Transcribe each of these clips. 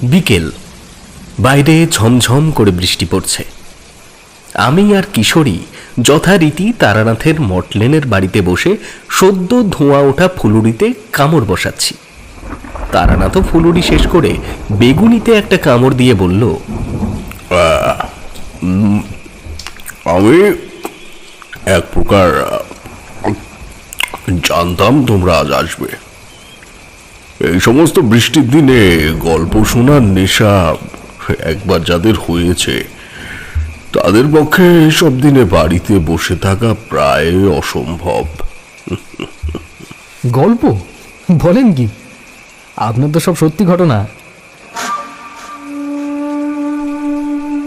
বিকেল, বাইরে ঝমঝম করে বৃষ্টি পড়ছে। আমি আর কিশোরী যথারীতি তারানাথের মটলেনের বাড়িতে বসে সদ্য ধোঁয়া ওঠা ফুলুরিতে কামড় বসাচ্ছি। তারানাথও ফুলুরি শেষ করে বেগুনিতে একটা কামড় দিয়ে বলল, আমি এক প্রকার জানতাম তোমরা আজ আসবে। এই সমস্ত বৃষ্টির দিনে গল্প শোনার নেশা একবার যাদের হয়েছে তাদের পক্ষে সব দিনে বাড়িতে বসে থাকা প্রায় অসম্ভব। গল্প বলেন কি? আপনার তো সব সত্যি ঘটনা।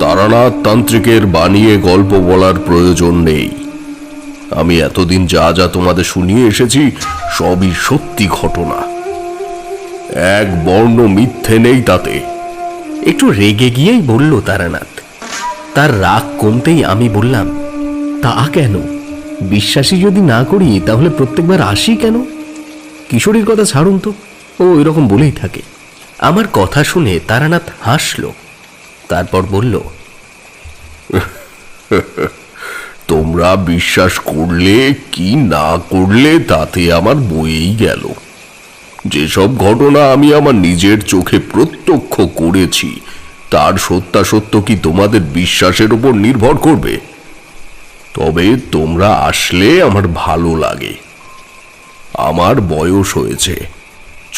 তারানাথ তান্ত্রিকের বানিয়ে গল্প বলার প্রয়োজন নেই। আমি এতদিন যা যা তোমাদের শুনিয়ে এসেছি সবই সত্যি ঘটনা, এক বর্ণ মিথ্যে নেই তাতে। একটু রেগে গিয়েই বলল তারানাথ। তার রাগ কমতেই আমি বললাম, তা কেন? বিশ্বাসী যদি না করি তাহলে প্রত্যেকবার আসি কেন? কিশোরীর কথা ছাড়ুন তো, ও এরকম বলেই থাকে। আমার কথা শুনে তারানাথ হাসল, তারপর বলল, তোমরা বিশ্বাস করলে কি না করলে তাতে আমার বয়েই গেল। যেসব ঘটনা আমি আমার নিজের চোখে প্রত্যক্ষ করেছি তার সত্যাসত্য কি তোমাদের বিশ্বাসের উপর নির্ভর করবে? তবে তোমরা আসলে আমার ভালো লাগে। আমার বয়স হয়েছে,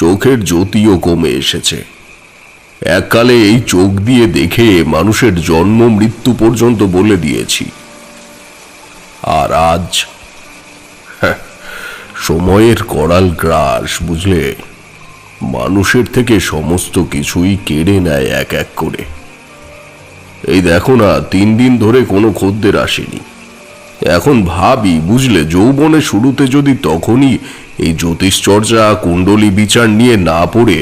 চোখের জ্যোতিও কমে এসেছে। এককালে এই চোখ দিয়ে দেখে মানুষের জন্ম মৃত্যু পর্যন্ত বলে দিয়েছি। আর আজ সময়ের করাল গ্রাস, বুঝলে, মানুষের থেকে সমস্ত কিছুই কেড়ে নেয় এক এক করে। এই দেখো না, 3 দিন ধরে কোনো খদ্দের আসেনি। এখন ভাবি, বুঝলে, যৌবনের শুরুতে যদি তখনই এই জ্যোতিষচর্চা কুণ্ডলী বিচার নিয়ে না পড়ে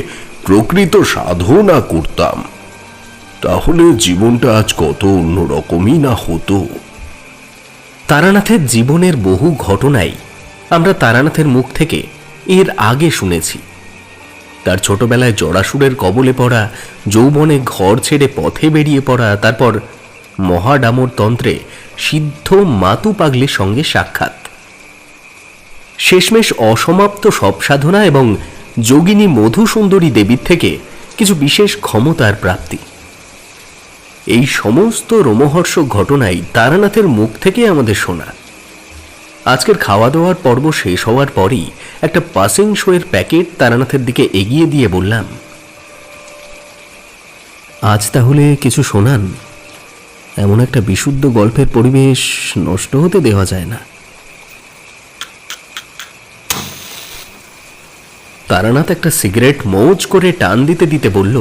প্রকৃত সাধনা করতাম তাহলে জীবনটা আজ কত অন্যরকমই না হতো। তারানাথের জীবনের বহু ঘটনাই আমরা তারানাথের মুখ থেকে এর আগে শুনেছি। তার ছোটবেলায় জরাসুরের কবলে পড়া, যৌবনে ঘর ছেড়ে পথে বেরিয়ে পড়া, তারপর মহাডামর তন্ত্রে সিদ্ধ মাতু পাগলির সঙ্গে সাক্ষাৎ, শেষমেশ অসমাপ্ত সব সাধনা এবং যোগিনী মধুসুন্দরী দেবীর থেকে কিছু বিশেষ ক্ষমতার প্রাপ্তি। এই সমস্ত রোমহর্ষক ঘটনাই তারানাথের মুখ থেকে আমাদের শোনা। আজকের খাওয়া দাওয়ার পর্ব শেষ হওয়ার পরই একটা পাসিং শোয়ের প্যাকেট তারানাথের দিকে এগিয়ে দিয়ে বললাম, আজ তাহলে কিছু শোনান। এমন একটা বিশুদ্ধ গল্পের পরিবেশ নষ্ট হতে দেওয়া যায় না। তারানাথ একটা সিগারেট মৌজ করে টান দিতে দিতে বলল,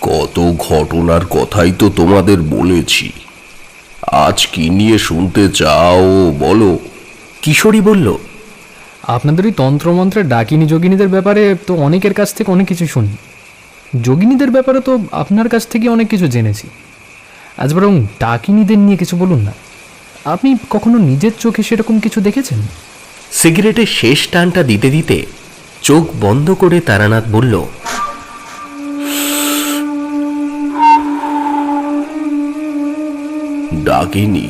কত ঘটনার কথাই তো তোমাদের বলেছি, আজ কি নিয়ে শুনতে চাও বলো। কিশোরী বলল, আপনাদের ওই তন্ত্রমন্ত্রের ডাকিনী যোগিনীদের ব্যাপারে তো অনেকের কাছ থেকে অনেক কিছু শুনি। যোগিনীদের ব্যাপারে তো আপনার কাছ থেকে অনেক কিছু জেনেছি। আজ বরং ডাকিনীদের নিয়ে কিছু বলুন না। আপনি কখনো নিজের চোখে সেরকম কিছু দেখেছেন? সিগারেটের শেষ টানটা দিতে দিতে চোখ বন্ধ করে তারানাথ বলল, ডাকিনি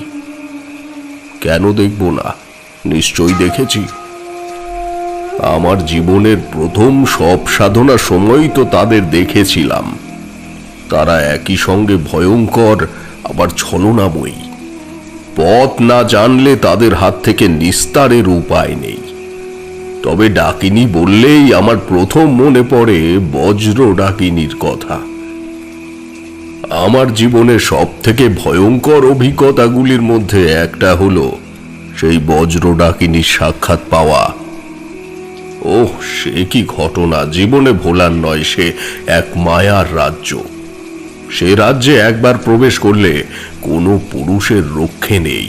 কেন দেখব না, নিশ্চয়ই দেখেছি। আমার জীবনের প্রথম সব সাধনা সময়ই তো তাদের দেখেছিলাম। তারা একই সঙ্গে ভয়ঙ্কর আবার ছলনাময়ী। পথ না জানলে তাদের হাত থেকে নিস্তারের উপায় নেই। তবে ডাকিনী বললেই আমার প্রথম মনে পড়ে বজ্র ডাকিনীর কথা। আমার জীবনে সব থেকে ভয়ঙ্কর অভিজ্ঞতাগুলির মধ্যে একটা হলো সেই বজ্র ডাকিনীর সাক্ষাৎ পাওয়া। ওহ, সে কি ঘটনা! জীবনে ভোলার নয়। সে এক মায়ার রাজ্য। সে রাজ্যে একবার প্রবেশ করলে কোনো পুরুষের রক্ষে নেই।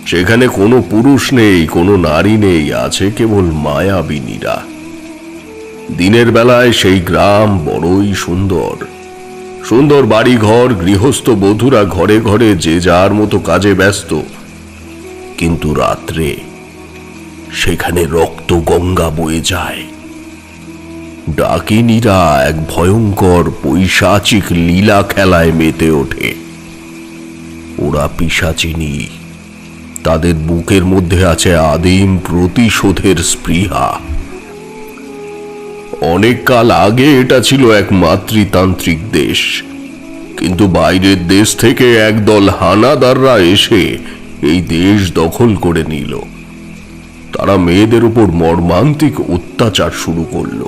সেখানে কোনো পুরুষ নেই, কোনো নারী নেই, আছে কেবল মায়াবিনীরা। দিনের বেলায় সেই গ্রাম বড়ই সুন্দর। সুন্দর বাড়িঘর, গৃহস্থ বধূরা ঘরে ঘরে যে যার মতো কাজে ব্যস্ত। কিন্তু রাত্রে সেখানে রক্ত গঙ্গা বয়ে যায়। ডাকিনীরা এক ভয়ঙ্কর পৈশাচিক লীলা খেলায় মেতে ওঠে। ওরা পিশাচিনী, তাদের বুকের মধ্যে আছে আদিম প্রতিশোধের স্পৃহা। অনেক কাল আগে এটা ছিল এক মাতৃতান্ত্রিক দেশ, কিন্তু বাইরের দেশ থেকে একদল হানাদাররা এসে এই দেশ দখল করে নিল। তারা মেয়েদের উপর মর্মান্তিক অত্যাচার শুরু করলো।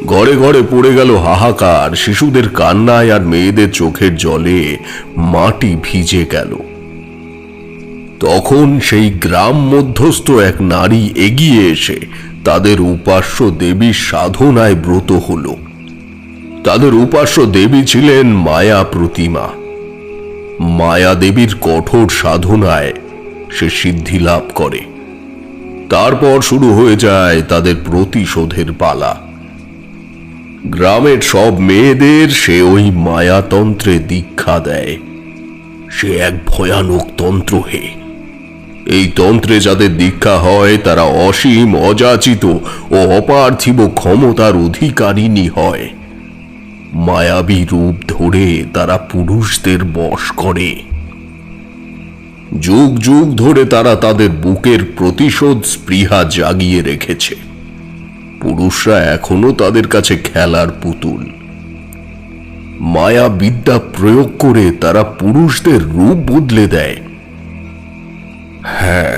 ঘরে ঘরে পড়ে গেল হাহাকার, শিশুদের কান্নায় আর মেয়েদের চোখের জলে মাটি ভিজে গেল। তখন সেই গ্রাম মধ্যস্থ এক নারী এগিয়ে এসে তাদের উপাস্য দেবীর সাধনায় ব্রত হল। তাদের উপাস্য দেবী ছিলেন মায়া প্রতিমা। মায়া দেবীর কঠোর সাধনায় সে সিদ্ধি লাভ করে। তারপর শুরু হয়ে যায় তাদের প্রতিশোধের পালা। গ্রামের সব মেয়েদের সে ওই মায়াতন্ত্রে দীক্ষা দেয়। সে এক ভয়ানক তন্ত্র হে। এই তন্ত্রে যাদের দীক্ষা হয় তারা অসীম, অযাচিত ও অপার্থিব ক্ষমতার অধিকারিণী হয়। মায়াবী রূপ ধরে তারা পুরুষদের বশ করে। যুগ যুগ ধরে তারা তাদের বুকের প্রতিশোধ স্পৃহা জাগিয়ে রেখেছে। পুরুষরা এখনো তাদের কাছে খেলার পুতুল। মায়া বিদ্যা প্রয়োগ করে তারা পুরুষদের রূপ বদলে দেয়। হ্যাঁ,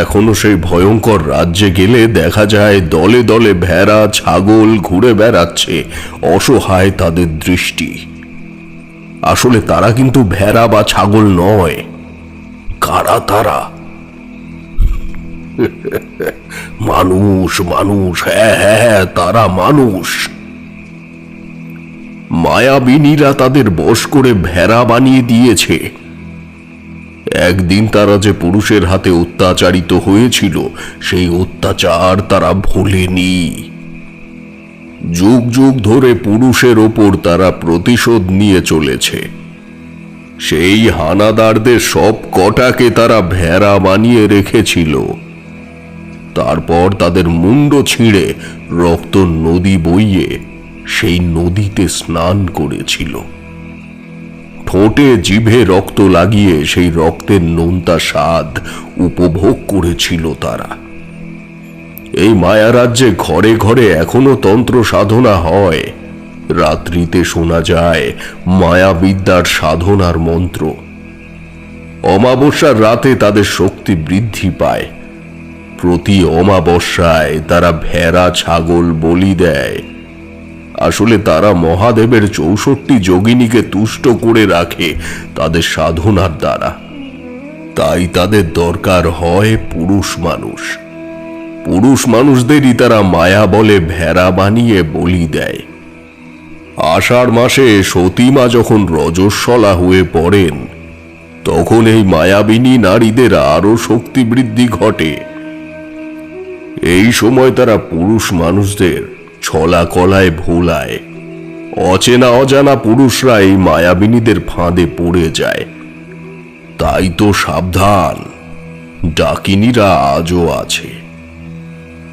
এখনো সেই ভয়ঙ্কর রাজ্যে গেলে দেখা যায় দলে দলে ভেড়া, ছাগল ঘুরে বেড়াচ্ছে, অসহায় তাদের দৃষ্টি। আসলে তারা কিন্তু ভেড়া বা ছাগল নয়। কারা তারা? মানুষ, মানুষ, হ্যাঁ হ্যাঁ, তারা মানুষ। মায়াবিনীরা তাদের বশ করে ভেড়া বানিয়ে দিয়েছে। একদিন তারা যে পুরুষের হাতে অত্যাচারিত হয়েছিল, সেই অত্যাচার তারা ভোলেনি। যুগ যুগ ধরে পুরুষের ওপর তারা প্রতিশোধ নিয়ে চলেছে। সেই হানাদারদের সব কটাকে তারা ভেড়া বানিয়ে রেখেছিল। তারপর তাদের মুন্ড ছিঁড়ে রক্ত নদী বইয়ে সেই নদীতে স্নান করেছিল। ঠোঁটে জিভে রক্ত লাগিয়ে সেই রক্তের নোনতা স্বাদ উপভোগ করেছিল তারা। এই মায়ারাজ্যে ঘরে ঘরে এখনো তন্ত্র সাধনা হয়। রাত্রিতে শোনা যায় মায়াবিদ্যার সাধনার মন্ত্র। অমাবস্যার রাতে তাদের শক্তি বৃদ্ধি পায়। প্রতি অমাবস্যায় তারা ভেড়া, ছাগল বলি দেয়। আসলে তারা মহাদেবের 64 যোগিনীকে তুষ্ট করে রাখে তাদের সাধনার দ্বারা। তাই তাদের দরকার হয় পুরুষ মানুষ। পুরুষ মানুষদেরই তারা মায়া বলে ভেড়া বানিয়ে বলি দেয়। আষাঢ় মাসে সতীমা যখন রজস্বলা হয়ে পড়েন, তখন এই মায়াবিনী নারীদের আরো শক্তি বৃদ্ধি ঘটে। এই সময় তারা পুরুষ মানুষদের ছলা কলায় ভোলায়। অচেনা অজানা পুরুষরা এই মায়াবিনীদের ফাঁদে পড়ে যায়। তাই তো সাবধান, ডাকিনীরা আজও আছে।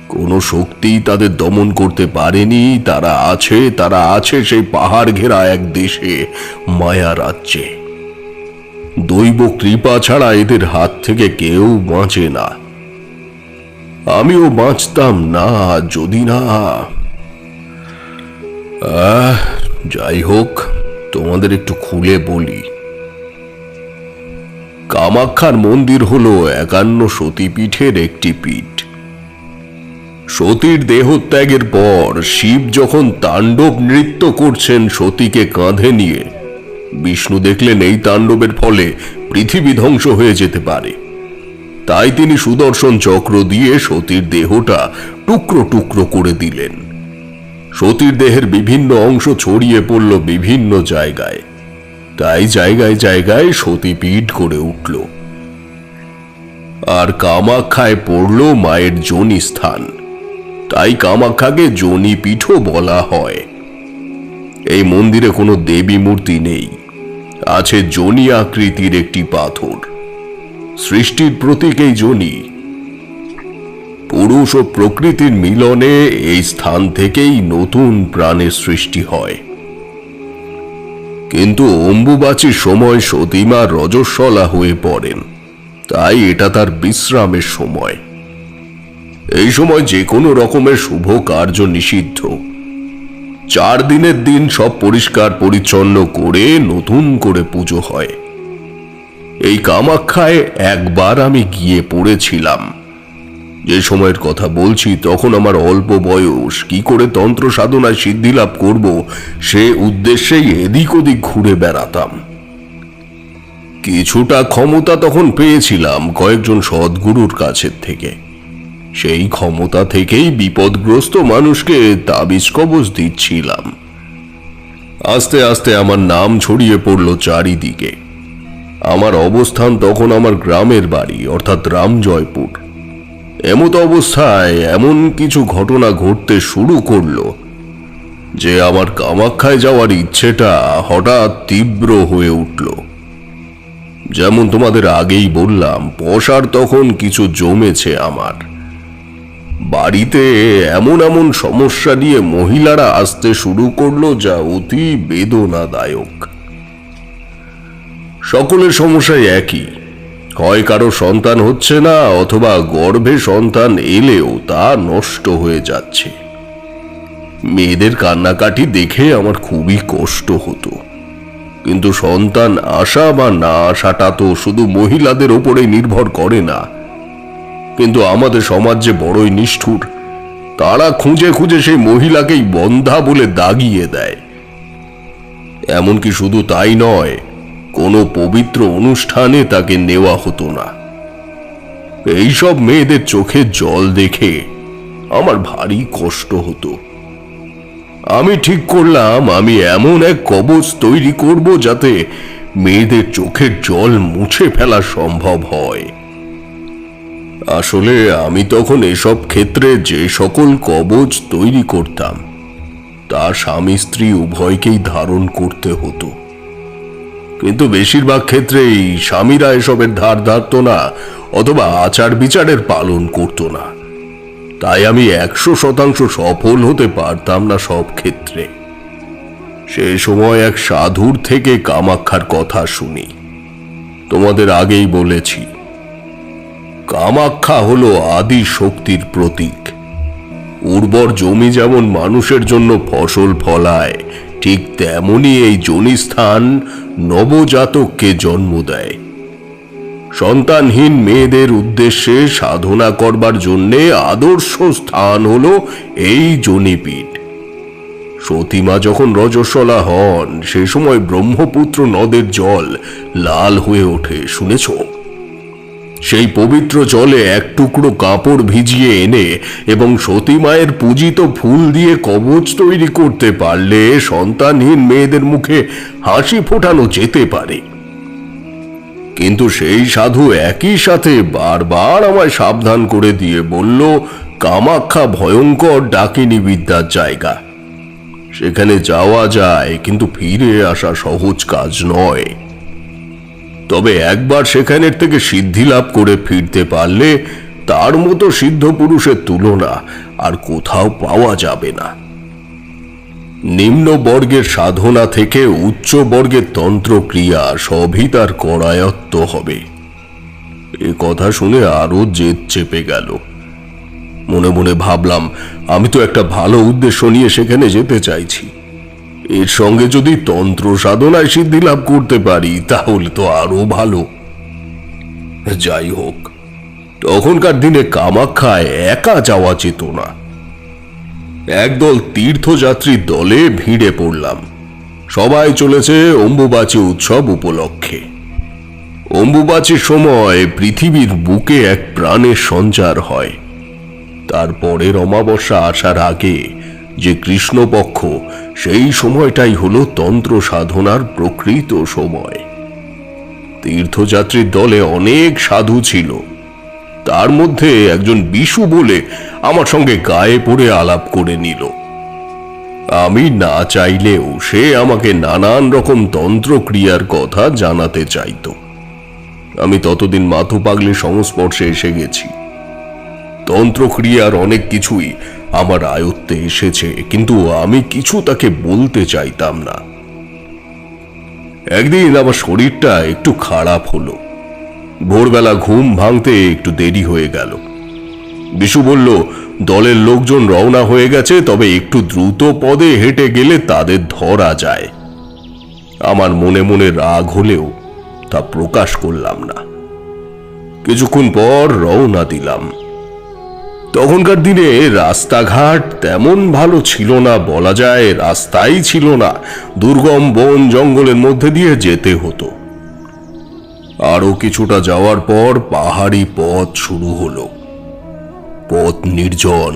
কোনো শক্তি তাদের দমন করতে পারেনি। তারা আছে সেই পাহাড় ঘেরা এক দেশে, মায়া রাজ্যে। দৈব কৃপা ছাড়া এদের হাত থেকে কেউ বাঁচে না। আমিও বাঁচতাম না যদি না। যাই হোক, তোমাদের একটু খুলে বলি। কামাখ্যার মন্দির হলো 51 সতীপীঠের একটি পীঠ। সতীর দেহত্যাগের পর শিব যখন তাণ্ডব নৃত্য করছেন সতীকে কাঁধে নিয়ে, বিষ্ণু দেখলেন এই তাণ্ডবের ফলে পৃথিবী ধ্বংস হয়ে যেতে পারে। তাই তিনি সুদর্শন চক্র দিয়ে সতীর দেহটা টুকরো টুকরো করে দিলেন। সতীর দেহের বিভিন্ন অংশ ছড়িয়ে পড়ল বিভিন্ন জায়গায়। তাই জায়গায় জায়গায় সতীপীঠ করে উঠল। আর কামাখ্যায় পড়ল মায়ের যোনি স্থান। তাই কামাখ্যাকে যোনি পীঠও বলা হয়। এই মন্দিরে কোনো দেবী মূর্তি নেই। আছে যোনি আকৃতির একটি পাথর। সৃষ্টির প্রতীক এই যোনি। পুরুষ ও প্রকৃতির মিলনে এই স্থান থেকেই নতুন প্রাণের সৃষ্টি হয়। কিন্তু অম্বুবাচীর সময় সতীমা রজস্বলা হয়ে পড়েন, তাই এটা তার বিশ্রামের সময়। এই সময় যে কোনো রকমের শুভ কার্য নিষিদ্ধ। 4 দিনের দিন সব পরিষ্কার পরিচ্ছন্ন করে নতুন করে পুজো হয়। এই কামাখ্যায় একবার আমি গিয়ে পড়েছিলাম। যে সময়ের কথা বলছি তখন আমার অল্প বয়স, কি করে তন্ত্র সাধনায় সিদ্ধি লাভ করব সে উদ্দেশ্যেই এদিক ওদিক ঘুরে বেড়াতাম। কিছুটা ক্ষমতা তখন পেয়েছিলাম কয়েকজন সদ্গুরুর কাছের থেকে। সেই ক্ষমতা থেকেই বিপদগ্রস্ত মানুষকে তাবিজ কবজ দিচ্ছিলাম। আস্তে আস্তে আমার নাম ছড়িয়ে পড়ল চারিদিকে। আমার অবস্থান তখন আমার গ্রামের বাড়ি অর্থাৎ রামজয়পুর। এমত অবস্থায় এমন কিছু ঘটনা ঘটতে শুরু করলো যে আমার কামাখ্যায় যাওয়ার ইচ্ছেটা হঠাৎ তীব্র হয়ে উঠল। যেমন তোমাদের আগেই বললাম, পয়সার তখন কিছু জমেছে আমার। বাড়িতে এমন এমন সমস্যা নিয়ে মহিলারা আসতে শুরু করলো যা অতি বেদনাদায়ক। সকলের সমস্যাই একই, হয় কারো সন্তান হচ্ছে না অথবা গর্ভে সন্তান এলেও তা নষ্ট হয়ে যাচ্ছে। মেয়েদের কান্নাকাটি দেখে আমার খুবই কষ্ট হতো। কিন্তু সন্তান আসা বা না আসাটা তো শুধু মহিলাদের ওপরে নির্ভর করে না। কিন্তু আমাদের সমাজ যে বড়ই নিষ্ঠুর, তারা খুঁজে খুঁজে সেই মহিলাকেই বন্ধা বলে দাগিয়ে দেয়। এমনকি শুধু তাই নয়, কোনো পবিত্র অনুষ্ঠানে তাকে নেওয়া হতো না। এইসব মেয়েদের চোখে জল দেখে আমার ভারী কষ্ট হতো। আমি ঠিক করলাম আমি এমন এক কবচ তৈরি করব যাতে মেয়েদের চোখের জল মুছে ফেলা সম্ভব হয়। আসলে আমি তখন এসব ক্ষেত্রে যে সকল কবচ তৈরি করতাম তা স্বামী স্ত্রী উভয়কেই ধারণ করতে হতো। কিন্তু বেশিরভাগ ক্ষেত্রেই স্বামীরা এসবের ধার ধারত না অথবা আচার বিচারের পালন করত না। তাই আমি 100% সফল হতে পারতাম না সব ক্ষেত্রে। সে সময় এক সাধুর থেকে কামাখ্যার কথা শুনি। তোমাদের আগেই বলেছি, কামাখ্যা হলো আদি শক্তির প্রতীক। উর্বর জমি যেমন মানুষের জন্য ফসল ফলায়, ঠিক তেমনি এই যোনিস্থান নবজাতককে জন্ম দেয়। সন্তানহীন মেয়েদের উদ্দেশ্যে সাধনা করবার জন্যে আদর্শ স্থান হলো এই যোনিপীঠ। সতীমা যখন রজস্বলা হন সে সময় ব্রহ্মপুত্র নদের জল লাল হয়ে ওঠে, শুনেছ? সেই পবিত্র জলে এক টুকরো কাপড় ভিজিয়ে এনে এবং সতীমায়ের পূজিত ফুল দিয়ে কবচ তৈরি করতে পারলে সন্তানহীন মেয়েদের মুখে হাসি ফোটানো যেতে পারে। কিন্তু সেই সাধু একই সাথে বারবার আমায় সাবধান করে দিয়ে বলল, কামাখ্যা ভয়ঙ্কর ডাকিনী বিদ্যার জায়গা। সেখানে যাওয়া যায় কিন্তু ফিরে আসা সহজ কাজ নয়। তবে একবার সেখানের থেকে সিদ্ধি লাভ করে ফিরতে পারলে তার মতো সিদ্ধ পুরুষের তুলনা আর কোথাও পাওয়া যাবে না। নিম্ন বর্গের সাধনা থেকে উচ্চ বর্গের তন্ত্রক্রিয়া সবই তার করায়ত্ত হবে। এ কথা শুনে আরো জেদ চেপে গেল। মনে মনে ভাবলাম, আমি তো একটা ভালো উদ্দেশ্য নিয়ে সেখানে যেতে চাইছি। এর সঙ্গে যদি তন্ত্র সাধনায় সিদ্ধি লাভ করতে পারি তাহলে তো আরো ভালো। যাই হোক, তখনকার দিনে কামাখ্যায় একা যাওয়া যেত না। একদল তীর্থযাত্রীর দলে ভিড়ে পড়লাম। সবাই চলেছে অম্বুবাচী উৎসব উপলক্ষে। অম্বুবাচীর সময় পৃথিবীর বুকে এক প্রাণের সঞ্চার হয়। তারপরের অমাবস্যা আসার আগে যে কৃষ্ণপক্ষ, সেই সময়টাই হলো তন্ত্র সাধনার প্রকৃত সময়। তীর্থযাত্রীর দলে অনেক সাধু ছিল। তার মধ্যে একজন বিশু বলে আমার সঙ্গে গায়ে পড়ে আলাপ করে নিল। আমি না চাইলেও সে আমাকে নানান রকম তন্ত্রক্রিয়ার কথা জানাতে চাইতো। আমি ততদিন মাথু পাগলির সংস্পর্শে এসে গেছি। তন্ত্রক্রিয়ার অনেক কিছুই আমার আয়ত্তে এসেছে, কিন্তু আমি কিছু তাকে বলতে চাইতাম না। একদিন আমার শরীরটা একটু খারাপ হলো। ভোরবেলা ঘুম ভাঙতে একটু দেরি হয়ে গেল। বিশু বলল, দলের লোকজন রওনা হয়ে গেছে, তবে একটু দ্রুত পদে হেঁটে গেলে তাদের ধরা যায়। আমার মনে মনে রাগ হলেও তা প্রকাশ করলাম না। কিছুক্ষণ পর রওনা দিলাম। তখনকার দিনে রাস্তাঘাট তেমন ভালো ছিল না, বলা যায় রাস্তাই ছিল না। দুর্গম বন জঙ্গলের মধ্যে দিয়ে যেতে হতো। আরো কিছুটা যাওয়ার পর পাহাড়ি পথ শুরু হলো। পথ নির্জন,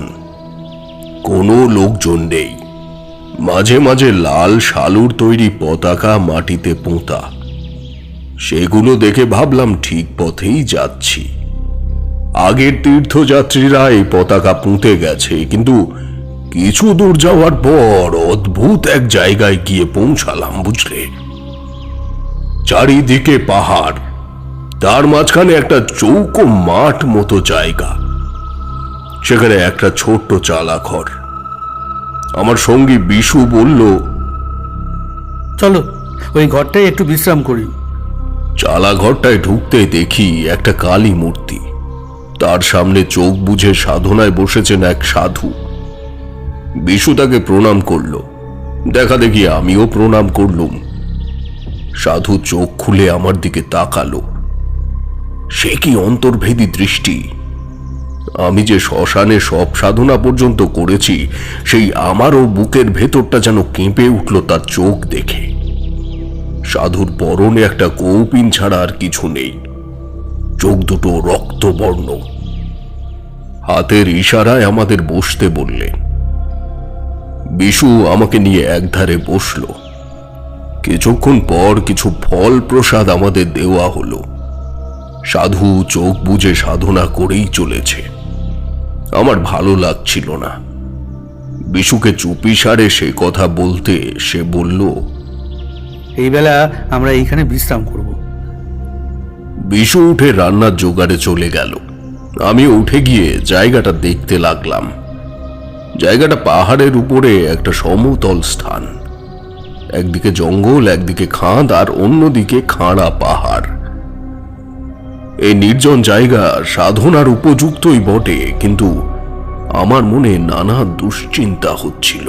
কোনো লোকজন নেই। মাঝে মাঝে লাল শালুর তৈরি পতাকা মাটিতে পোঁতা। সেগুলো দেখে ভাবলাম ঠিক পথেই যাচ্ছি। আগের তীর্থযাত্রীরা এই পতাকা পুঁতে গেছে, কিন্তু কিছু দূর যাওয়ার পর অদ্ভুত এক জায়গায় গিয়ে পৌঁছালাম, বুঝলে। চারিদিকে পাহাড়, তার মাঝখানে একটা চৌকো মাঠ মতো জায়গা। সেখানে একটা ছোট্ট চালা ঘর। আমার সঙ্গী বিশু বলল, চলো ওই ঘরটায় একটু বিশ্রাম করি। চালা ঘরটায় ঢুকতে দেখি একটা কালী মূর্তি। তার সামনে চোখ বুজে সাধনায় বসেছেন এক সাধু। বিশু তাকে প্রণাম করল। দেখা দেখি আমিও প্রণাম করলুম। সাধু চোখ খুলে আমার দিকে তাকালো। সে কি অন্তর্ভেদী দৃষ্টি! আমি যে শ্মশানে সব সাধনা পর্যন্ত করেছি, সেই আমারও বুকের ভেতরটা যেন কেঁপে উঠল তার চোখ দেখে। সাধুর পরনে একটা কৌপিন ছাড়া আর কিছু নেই। চোখ দুটো রক্তবর্ণ। হাতের ইশারায় আমাদের বসতে বললে। বিশু আমাকে নিয়ে একধারে বসল। কিছুক্ষণ পর কিছু ফল প্রসাদ আমাদের দেওয়া হলো। সাধু চোখ বুজে সাধনা করেই চলেছে। আমার ভালো লাগছিল না। বিশুকে চুপিসারে সে কথা বলতে সে বলল, এই বেলা আমরা এইখানে বিশ্রাম করব। বিশু উঠে রান্নার জোগাড়ে চলে গেল। আমি উঠে গিয়ে জায়গাটা দেখতে লাগলাম। জায়গাটা পাহাড়ের উপরে একটা সমতল স্থান। একদিকে জঙ্গল, একদিকে খাদ, আর অন্যদিকে খাড়া পাহাড়। এই নির্জন জায়গা সাধনার উপযুক্তই বটে, কিন্তু আমার মনে নানা দুশ্চিন্তা হচ্ছিল।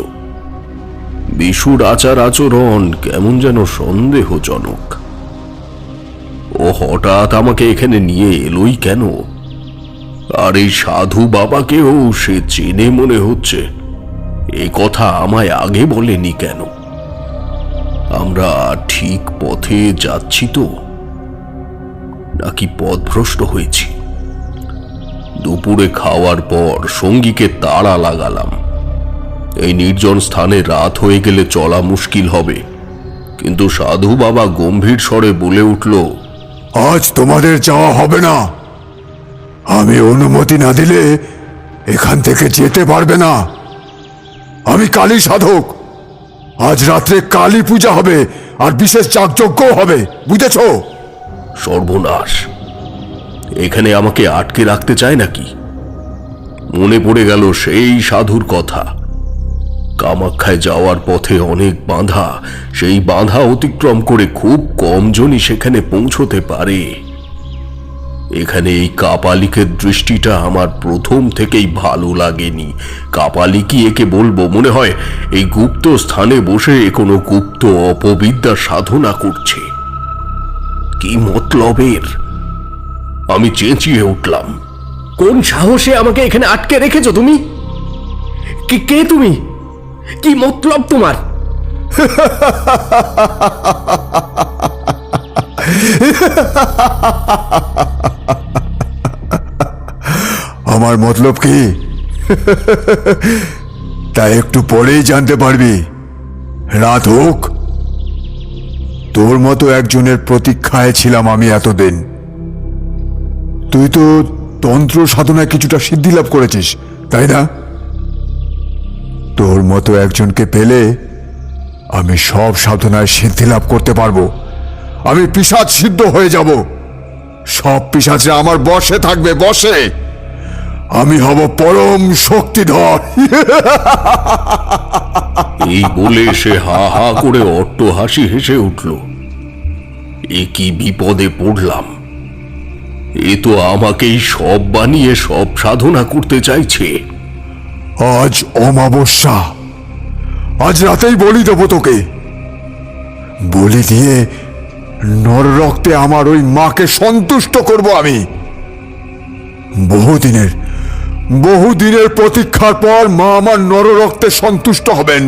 বিশুর আচার আচরণ কেমন যেন সন্দেহজনক। ও হঠাৎ আমাকে এখানে নিয়ে এলোই কেন? আর এই সাধু বাবাকেও সে চেনে মনে হচ্ছে। এ কথা আমায় আগে বলেনি কেন? আমরা ঠিক পথে যাচ্ছি তো, নাকি পথভ্রষ্ট হয়েছি? দুপুরে খাওয়ার পর সঙ্গীকে তাড়া লাগালাম। এই নির্জন স্থানে রাত হয়ে গেলে চলা মুশকিল হবে। কিন্তু সাধু বাবা গম্ভীর স্বরে বলে উঠল, আজ তোমাদের যাওয়া হবে না। আমি অনুমতি না দিলে এখান থেকে যেতে পারবে না। আমি কালী সাধক। আজ রাত্রে কালী পূজা হবে, আর বিশেষ যাগযজ্ঞও হবে, বুঝেছ? সর্বনাশ! এখানে আমাকে আটকে রাখতে চায় নাকি? মনে পড়ে গেল সেই সাধুর কথা। কামাখ্যায় যাওয়ার পথে অনেক বাঁধা, সেই বাঁধা অতিক্রম করে খুব কম জনই সেখানে পৌঁছতে পারে। এখানে এই কাপালিকের দৃষ্টিটা আমার প্রথম থেকেই ভালো লাগেনি। কাপালিকই একে বলবো, মনে হয় এই গুপ্ত স্থানে বসে কোনো গুপ্ত অপবিদ্যা সাধনা করছে। কি মতলবের? আমি চেঁচিয়ে উঠলাম, কোন সাহসে আমাকে এখানে আটকে রেখেছো তুমি? কে তুমি? কি মতলব তোমার? আমার মতলব কি তা একটু পরেই জানতে পারবি। রাত হোক। তোর মতো একজনের প্রতীক্ষায় ছিলাম আমি এতদিন। তুই তো তন্ত্র সাধনায় কিছুটা সিদ্ধি লাভ করেছিস, তাই না? তোর মতো একজনকে পেলে আমি সব সাধনায় সিদ্ধি লাভ করতে পারবো। আমি পিশাচ সিদ্ধ হয়ে যাব। সব পিশাচরা আমার বশে থাকবে, বশে। আমি হব পরম শক্তিধর। এই বলে সে হা হা করে অট্ট হাসি হেসে উঠল। এ কি বিপদে পড়লাম! এ তো আমাকেই সব বানিয়ে সব সাধনা করতে চাইছে। আজ অমাবস্যা, আজ রাতেই বলি দেব তোকে। বলি দিয়ে নররক্তে আমার ওই মাকে সন্তুষ্ট করব আমি। বহুদিনের প্রতীক্ষার পর মা আমার নররক্তে সন্তুষ্ট হবেন,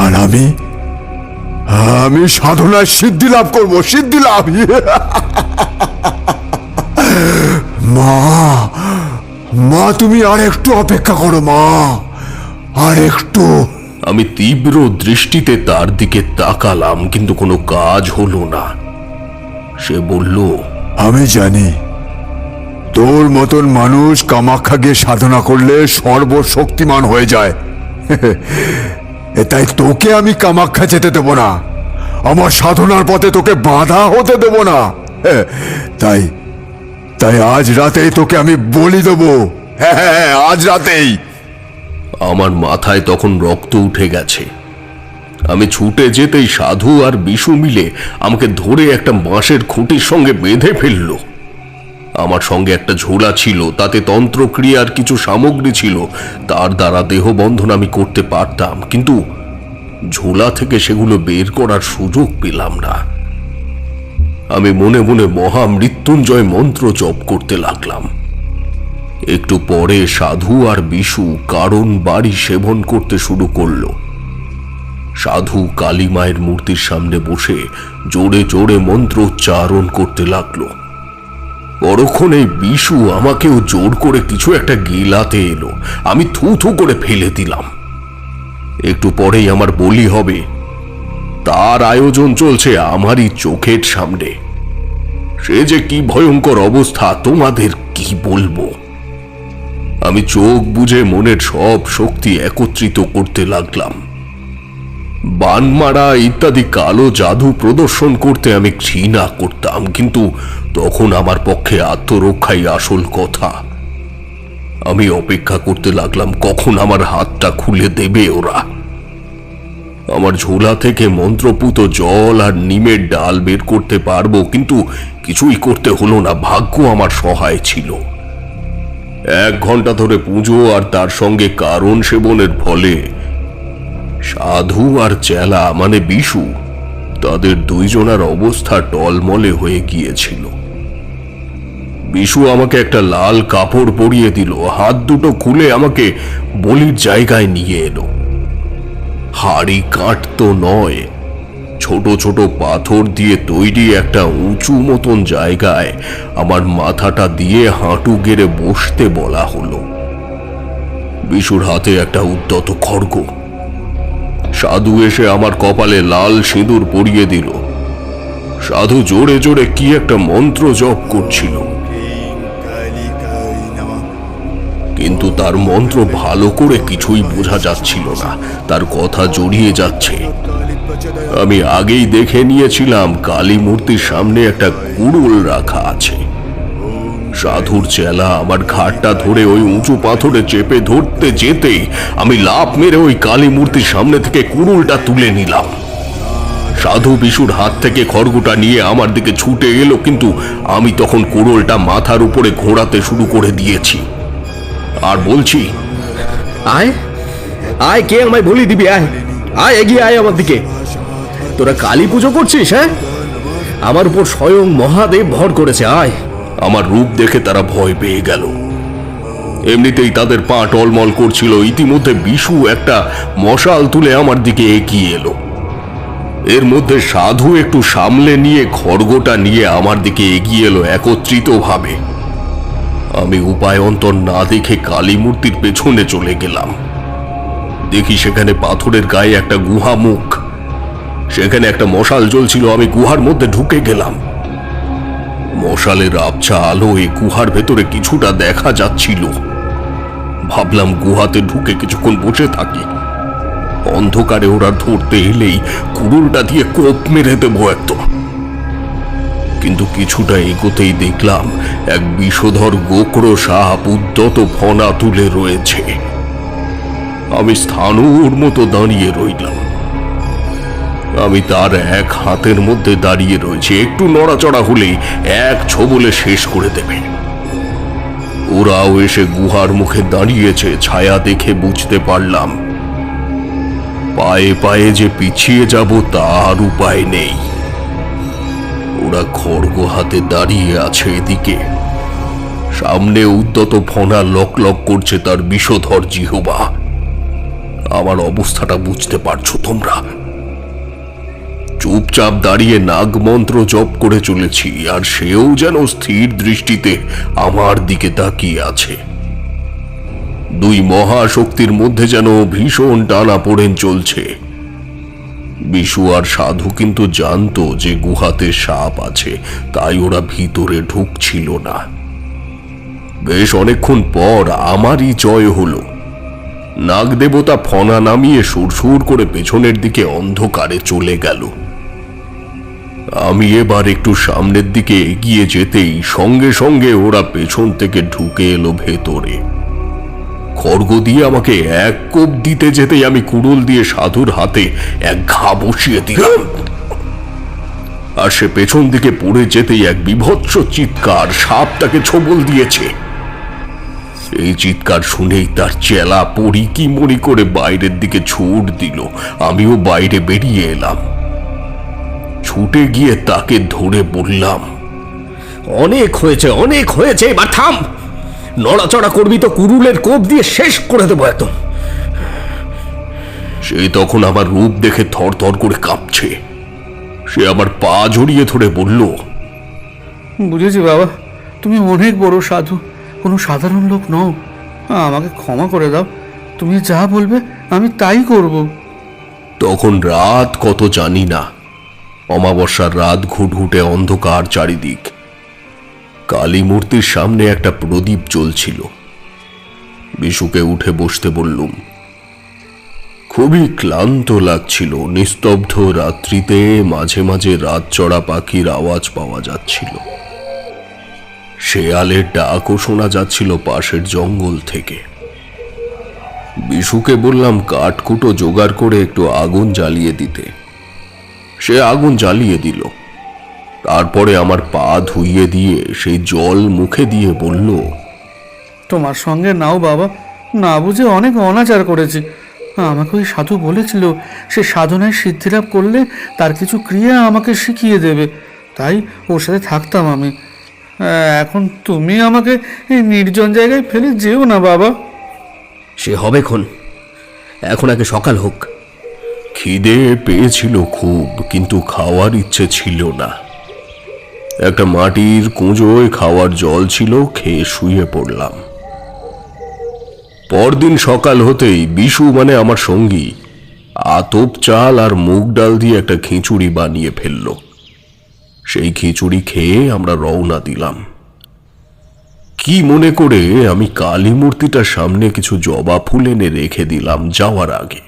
আর আমি সাধনায় সিদ্ধি লাভ করব, সিদ্ধি লাভ। মা তুমি আর একটু অপেক্ষা করো মা, আর একটু। আমি তীব্র দৃষ্টিতে তার দিকে তাকালাম, কিন্তু কোনো কাজ হলো না। সে বলল, আমি জানি তোর মতন মানুষ কামাখ্যা গিয়ে সাধনা করলে সর্বশক্তিমান হয়ে যায়। তাই তোকে আমি কামাখ্যা যেতে দেব না, আমার সাধনার পথে তোকে বাধা হতে দেব না। তাই আজ রাতেই তোকে আমি বলি দেব। হ্যাঁ, আজ রাতেই। আমার মাথায় তখন রক্ত উঠে গেছে। আমি ছুটে যেতেই সাধু আর বিশু মিলে আমাকে ধরে একটা বাঁশের খুঁটির সঙ্গে বেঁধে ফেলল। আমার সঙ্গে একটা ঝোলা ছিল, তাতে তন্ত্রক্রিয়ার কিছু সামগ্রী ছিল, তার দ্বারা দেহবন্ধন আমি করতে পারতাম, কিন্তু ঝোলা থেকে সেগুলো বের করার সুযোগ পেলাম না। আমি মনে মনে মহামৃত্যুঞ্জয় মন্ত্র জপ করতে লাগলাম। একটু পরে সাধু আর বিশু কারণ বাড়ি সেবন করতে শুরু করলো। সাধু কালী মায়ের মূর্তির সামনে বসে জোরে জোরে মন্ত্র উচ্চারণ করতে লাগলো। পরক্ষণে বিশু আমাকেও জোর করে কিছু একটা গিলাতে এলো। আমি থু থু করে ফেলে দিলাম। একটু পরেই আমার বলি হবে, তার আয়োজন চলছে আমারই চোখের সামনে। সে যে কি ভয়ঙ্কর অবস্থা তোমাদের কি বলবো। আমি চোখ বুজে মনের সব শক্তি একত্রিত করতে লাগলাম। বান মারা ইত্যাদি কালো জাদু প্রদর্শন করতে আমি ঘৃণা করতাম, কিন্তু তখন আমার পক্ষে আত্মরক্ষাই আসল কথা। আমি অপেক্ষা করতে লাগলাম কখন আমার হাতটা খুলে দেবে ওরা। আমার ঝোলা থেকে মন্ত্রপুত জল আর নিমের ডাল বের করতে পারবো, কিন্তু কিছুই করতে হলো না। ভাগ্য আমার সহায় ছিল। 1 ঘন্টা ধরে পুজো আর তার সঙ্গে কারণ সেবনের ফলে সাধু আর চেলা মানে বিশু, তাদের দুইজনার অবস্থা টলমলে হয়ে গিয়েছিল। বিশু আমাকে একটা লাল কাপড় পরিয়ে দিল, হাত দুটো খুলে আমাকে বলির জায়গায় নিয়ে এলো। হাড়ি কাঠ তো নয়, ছোট ছোট পাথর দিয়ে তৈরি একটা উঁচু মতন জায়গায় আমার মাথাটা দিয়ে হাঁটু গেড়ে বসতে বলা হলো। বিশুর হাতে একটা উদ্যত খড়গ। সাধু এসে আমার কপালে লাল সিঁদুর পরিয়ে দিল। সাধু জোরে জোরে কি একটা মন্ত্র জপ করছিল, কিন্তু তার মন্ত্র ভালো করে কিছুই বোঝা যাচ্ছিল না। তার কথা জড়িয়ে যাচ্ছে। আমি আগেই দেখে নিয়েছিলাম কালী মূর্তির সামনে একটা কুড়ুল রাখা আছে। সাধুর চেলা আমার ঘাটটা ধরে ওই উঁচু পাথরে চেপে ধরতে যেতেই আমি লাফ মেরে ওই কালী মূর্তির সামনে থেকে কুড়ুলটা তুলে নিলাম। সাধু বিশুর হাত থেকে খড়গুটা নিয়ে আমার দিকে ছুটে এলো, কিন্তু আমি তখন কুড়ুলটা মাথার উপরে ঘোরাতে শুরু করে দিয়েছি আর বলছি, আয় আয়, কে আমায় বলি দিবি? আয় আয়, এগিয়ে আয় আমার দিকে। তোরা কালী পুজো করছিস? হ্যাঁ, আমার উপর স্বয়ং মহাদেব ভর করেছে। আয়। আমার রূপ দেখে তারা ভয় পেয়ে গেল। এমনিতেই তাদের পা টলমল করছিল। ইতিমধ্যে বিশু একটা মশাল তুলে আমার দিকে এগিয়ে এলো। এর মধ্যে সাধু একটু সামলে নিয়ে খড়গটা নিয়ে আমার দিকে এগিয়ে এলো একত্রিতভাবে। আমি উপায় অন্তর না দেখে কালী মূর্তির পেছনে চলে গেলাম। দেখি সেখানে পাথরের গায়ে একটা গুহা মুখ, সেখানে একটা মশাল জ্বলছিল। আমি গুহার মধ্যে ঢুকে গেলাম। মশালের আবছা আলোয় গুহার ভেতরে কিছুটা দেখা যাচ্ছিল। ভাবলাম গুহাতে ঢুকে কিছুক্ষণ বসে থাকি, অন্ধকারে ওরা ধরতে এলেই কুড়ুলটা দিয়ে কোপ মেরে দেবো একদম। কিন্তু কিছুটা এগোতেই দেখলাম এক বিষধর গোকড়ো সাপ উদ্যত ফনা তুলে রয়েছে। আমি স্থাণুর মতো দাঁড়িয়ে রইলাম। আমি তার এক হাতের মধ্যে দাঁড়িয়ে রয়েছি, একটু নড়াচড়া হলেই এক ছোবলে শেষ করে দেবে। ওরাও এসে গুহার মুখে দাঁড়িয়েছে, ছায়া দেখে বুঝতে পারলাম পায়ে পায়ে যে পিছিয়ে যাব তার উপায় নেই। ওরা খড়গ হাতে দাঁড়িয়ে আছে এদিকে, সামনে উদ্যত ফনা লক লক করছে তার বিষধর জিহ্বা। আমার অবস্থাটা বুঝতে পারছো তোমরা? চুপচাপ দাঁড়িয়ে নাগ মন্ত্র জপ করে চলেছি, আর সেও যেন স্থির দৃষ্টিতে আমার দিকে তাকিয়ে আছে। দুই মহাশক্তির মধ্যে যেন ভীষণ টানাপোড়েন চলছে। বিশু আর সাধু কিন্তু জানতো যে গুহাতে সাপ আছে, তাই ওরা ভিতরে ঢুকছিল না। বেশ অনেকক্ষণ পর আমারই জয় হলো। নাগদেবতা ফনা নামিয়ে সুরসুর করে পেছনের দিকে অন্ধকারে চলে গেল। আমি এবার একটু সামনের দিকে এগিয়ে যেতেই সঙ্গে সঙ্গে ওরা পেছন থেকে ঢুকে এলো ভেতরে। খড়গ দিয়ে আমাকে এক কোপ দিতে যেতেই আমি কুড়ুল দিয়ে সাধুর হাতে এক ঘা বসিয়ে দিলাম, আর সে পেছন দিকে পড়ে যেতেই এক বিভৎস চিৎকার, সাপ তাকে ছোবল দিয়েছে। এই চিৎকার শুনেই তার চেলা পড়ি কি মরি করে বাইরের দিকে ছুট দিল। আমিও বাইরে বেরিয়ে এলাম। ছুটে গিয়ে তাকে ধরে বললাম, অনেক হয়েছে, অনেক হয়েছে, এবার থাম। নড়াচড়া করবি তো কুরুলের কোপ দিয়ে শেষ করে দেবো একদম। সে তখন আমার রূপ দেখে থর থর করে কাঁপছে। সে আমার পা জড়িয়ে ধরে বলল, বুঝেছি বাবা, তুমি অনেক বড় সাধু, কোনো সাধারণ লোক নও। আমাকে ক্ষমা করে দাও, তুমি যা বলবে আমি তাই করব। তখন রাত কত জানি না, অমাবস্যার রাত, ঘুটঘুটে অন্ধকার চারিদিক। কালী মূর্তির সামনে একটা প্রদীপ জ্বলছিল। বিশুকে উঠে বসতে বললুম। খুবই ক্লান্ত লাগছিল। নিস্তব্ধ রাত্রিতে মাঝে মাঝে রাত চড়া পাখির আওয়াজ পাওয়া যাচ্ছিল। শেয়ালের ডাকও শোনা যাচ্ছিল পাশের জঙ্গল থেকে। বিশুকে বললাম কাঠকুটো জোগাড় করে একটু আগুন জ্বালিয়ে দিতে। সে আগুন জ্বালিয়ে দিল। তারপরে আমার পা ধুইয়ে দিয়ে সেই জল মুখে দিয়ে বলল, তোমার সঙ্গে নাও বাবা, না বুঝে অনেক অনাচার করেছি। আমাকে ওই সাধু বলেছিল সে সাধনায় সিদ্ধিলাভ করলে তার কিছু ক্রিয়া আমাকে শিখিয়ে দেবে, তাই ওর সাথে থাকতাম আমি। এখন তুমি আমাকে এই নির্জন জায়গায় ফেলে যেও না বাবা। সে হবে খন, এখন আগে সকাল হোক। খিদে পেয়েছিল খুব, কিন্তু খাওয়ার ইচ্ছে ছিল না। একটা মাটির কুঁজোয় খাওয়ার জল ছিল, খেয়ে শুয়ে পড়লাম। পরদিন সকাল হতেই বিশু মানে আমার সঙ্গী আতপ চাল আর মুগ ডাল দিয়ে একটা খিচুড়ি বানিয়ে ফেলল। সেই খিচুড়ি খেয়ে আমরা রওনা দিলাম। কি মনে করে আমি কালী মূর্তিটার সামনে কিছু জবা ফুল এনে রেখে দিলাম যাওয়ার আগে।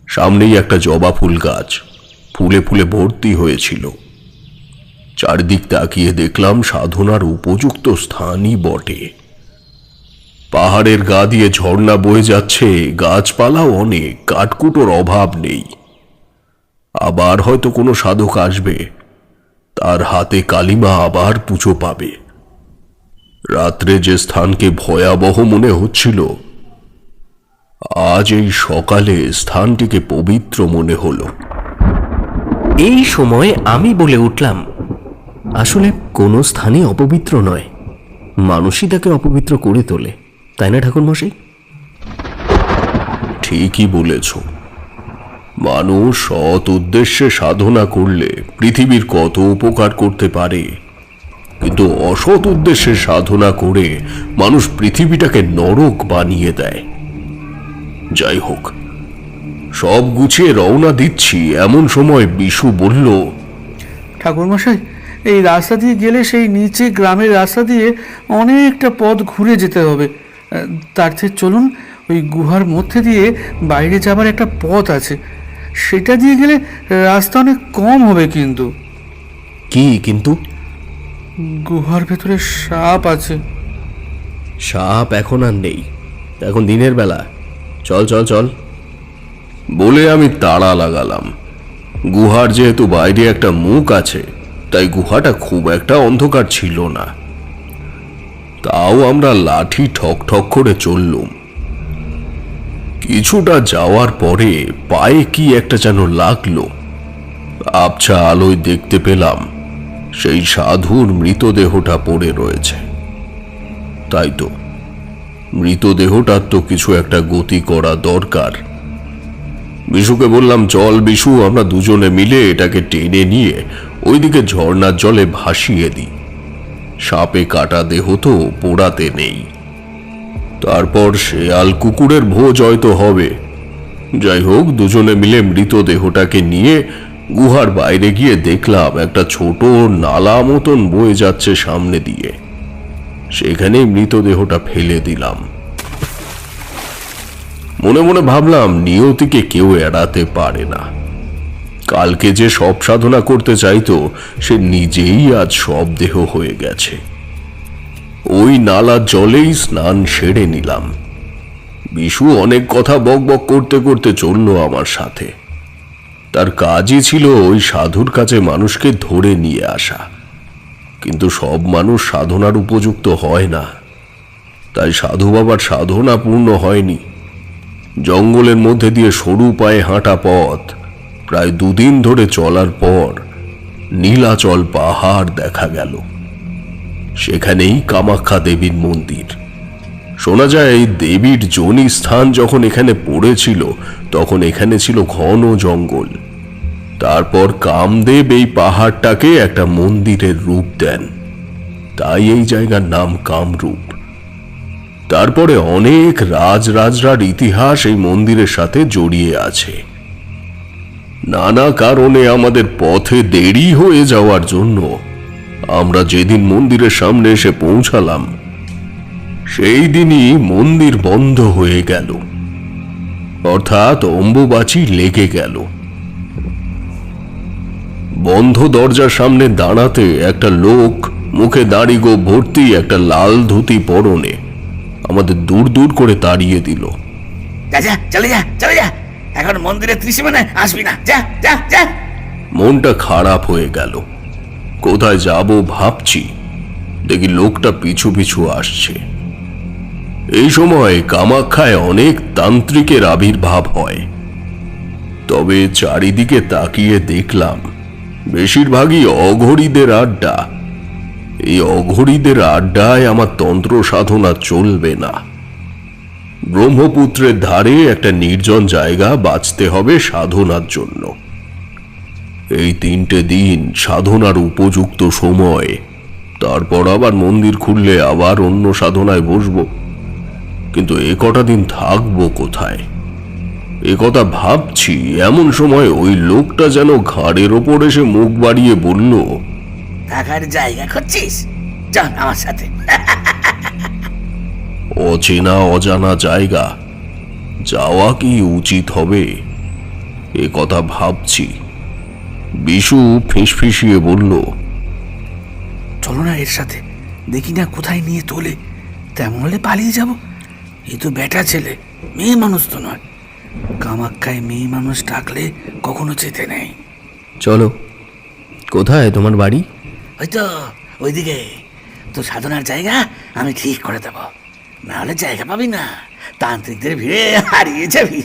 সামনেই একটা জবা ফুল গাছ, ফুলে ফুলে ভর্তি হয়েছিল। চারদিক তাকিয়ে দেখলাম সাধনার উপযুক্ত স্থানই বটে। পাহাড়ের গা দিয়ে ঝর্ণা বয়ে যাচ্ছে, গাছপালাও অনেক, কাঠকুটোর অভাব নেই। আবার হয়তো কোনো সাধক আসবে, তার হাতে কালিমা আবার পুজো পাবে। রাত্রে যে স্থানকে ভয়াবহ মনে হচ্ছিল, আজ এই সকালে স্থানটিকে পবিত্র মনে হলো। এই সময় আমি বলে উঠলাম, আসলে কোনো স্থানই অপবিত্র নয়, মানুষই তাকে অপবিত্র করে তোলে, তাই না ঠাকুরমশাই? ঠিকই বলেছ। মানুষ সৎ উদ্দেশ্যে সাধনা করলে পৃথিবীর কত উপকার করতে পারে, কিন্তু অসৎ উদ্দেশ্যে সাধনা করে মানুষ পৃথিবীটাকে নরক বানিয়ে দেয়। যাই হোক, সব গুছিয়ে রওনা দিচ্ছি, এমন সময় বিশু বলল, ঠাকুরমশাই, এই রাস্তা দিয়ে গেলে সেই নিচে গ্রামের রাস্তা দিয়ে অনেকটা পথ ঘুরে যেতে হবে। তার চেয়ে চলুন, ওই গুহার মধ্যে দিয়ে বাইরে যাবার একটা পথ আছে, সেটা দিয়ে গেলে রাস্তা অনেক কম হবে। কিন্তু কি কিন্তু? গুহার ভেতরে সাপ আছে। সাপ এখন আর নেই, এখন দিনের বেলা। চল চল চল। বলে আমি তাড়া লাগালাম। গুহার যেহেতু বাইরে একটা মুখ আছে, তাই গুহাটা খুব একটা অন্ধকার ছিল না। তাও আমরা লাঠি ঠক ঠক করে চললুম। কিছুটা যাওয়ার পরে পায়ে কি একটা যেন লাগলো। আবছা আলোয় দেখতে পেলাম সেই সাধুর মৃতদেহটা পড়ে রয়েছে। তাই তো, মৃতদেহটার তো কিছু একটা গতি করা দরকার। বিশুকে বললাম, চল বিশু, আমরা দুজনে মিলে এটাকে টেনে নিয়ে ওইদিকে ঝর্ণার জলে ভাসিয়ে দিই। সাপে কাটা দেহ তো পোড়াতে নেই। তারপর শেয়াল কুকুরের ভোজ হয়তো হবে। যাই হোক, দুজনে মিলে মৃতদেহটাকে নিয়ে গুহার বাইরে গিয়ে দেখলাম একটা ছোট নালা মতন বয়ে যাচ্ছে সামনে দিয়ে। সেখানেই মৃতদেহটা ফেলে দিলাম। মনে মনে ভাবলাম, নিয়তিকে কেউ এড়াতে পারে না। কালকে যে সব সাধনা করতে চাইতো, সে নিজেই আজ সব দেহ হয়ে গেছে। ওই নালার জলেই স্নান সেরে নিলাম। বিশু অনেক কথা বকবক করতে করতে চলল আমার সাথে। তার কাজই ছিল ওই সাধুর কাছে মানুষকে ধরে নিয়ে আসা। কিন্তু সব মানুষ সাধনার উপযুক্ত হয় না, তাই সাধু বাবার সাধনা পূর্ণ হয়নি। জঙ্গলের মধ্যে দিয়ে সরু পায়ে হাঁটা পথ প্রায় 2 দিন ধরে চলার পর নীলাচল পাহাড় দেখা গেল। সেখানেই কামাখ্যা দেবীর মন্দির। শোনা যায় এই দেবীর যোনি স্থান যখন এখানে পড়েছিল, তখন এখানে ছিল ঘন জঙ্গল। তারপর কামদেব এই পাহাড়টাকে একটা মন্দিরের রূপ দেন, তাই এই জায়গার নাম কামরূপ। তারপরে অনেক রাজরাজরার ইতিহাস এই মন্দিরের সাথে জড়িয়ে আছে। নানা কারণে আমাদের পথে দেরি হয়ে যাওয়ার জন্য আমরা যেদিন মন্দিরের সামনে এসে পৌঁছালাম, সেই দিনই মন্দির বন্ধ হয়ে গেল, অর্থাৎ অম্বুবাচী লেগে গেল। বন্ধ দরজার সামনে দাঁড়াতে একটা লোক মুখে দাড়ি গো ভর্তি, একটা লাল ধুতি পরনে, আমাদের দূর দূর করে তাড়িয়ে দিল। যা যা, চলে যা চলে যা, এখন মন্দিরে ত্রিসীমানায় আসবি না, যা যা যা। মনটা খারাপ হয়ে গেল। কোথায় যাব ভাবছি, দেখি লোকটা পিছু পিছু আসছে। এই সময় কামাখ্যায় অনেক তান্ত্রিকের আবির্ভাব হয়। তবে চারিদিকে তাকিয়ে দেখলাম বেশিরভাগই অঘরীদের আড্ডা। এই অঘরীদের আড্ডায় আমার তন্ত্র সাধনা চলবে না। ব্রহ্মপুত্রের ধারে একটা নির্জন জায়গা বাঁচতে হবে সাধনার জন্য। এই 3টে দিন সাধনার উপযুক্ত সময়, তারপর আবার মন্দির খুললে আবার অন্য সাধনায় বসবো। কিন্তু এ কটা দিন থাকবো কোথায়, এ কথা ভাবছি এমন সময় ওই লোকটা যেন ঘাড়ের ওপর এসে মুখ বাড়িয়ে বলল, থাকার জায়গা খুঁজছিস? চল আমার সাথে। অচেনা অজানা জায়গা যাওয়া কি উচিত হবে, এ কথা ভাবছি। বিশু ফিসফিসিয়ে বলল, চলো না এর সাথে, দেখি না কোথায় নিয়ে তোলে। তেমন হলে পালিয়ে যাব। এ তো বেটা ছেলে, মেয়ে মানুষ তো নয়। কামাখ্যায় মেয়ে মানুষ ডাকলে কখনো যেতে নেই। চলো। কোথায় তোমার বাড়ি? হয়তো ওইদিকে। তো সাধনার জায়গা আমি ঠিক করে দেব, না হলে জায়গা পাবি না, তান্ত্রিকদের ভিড়ে হারিয়ে যাবি।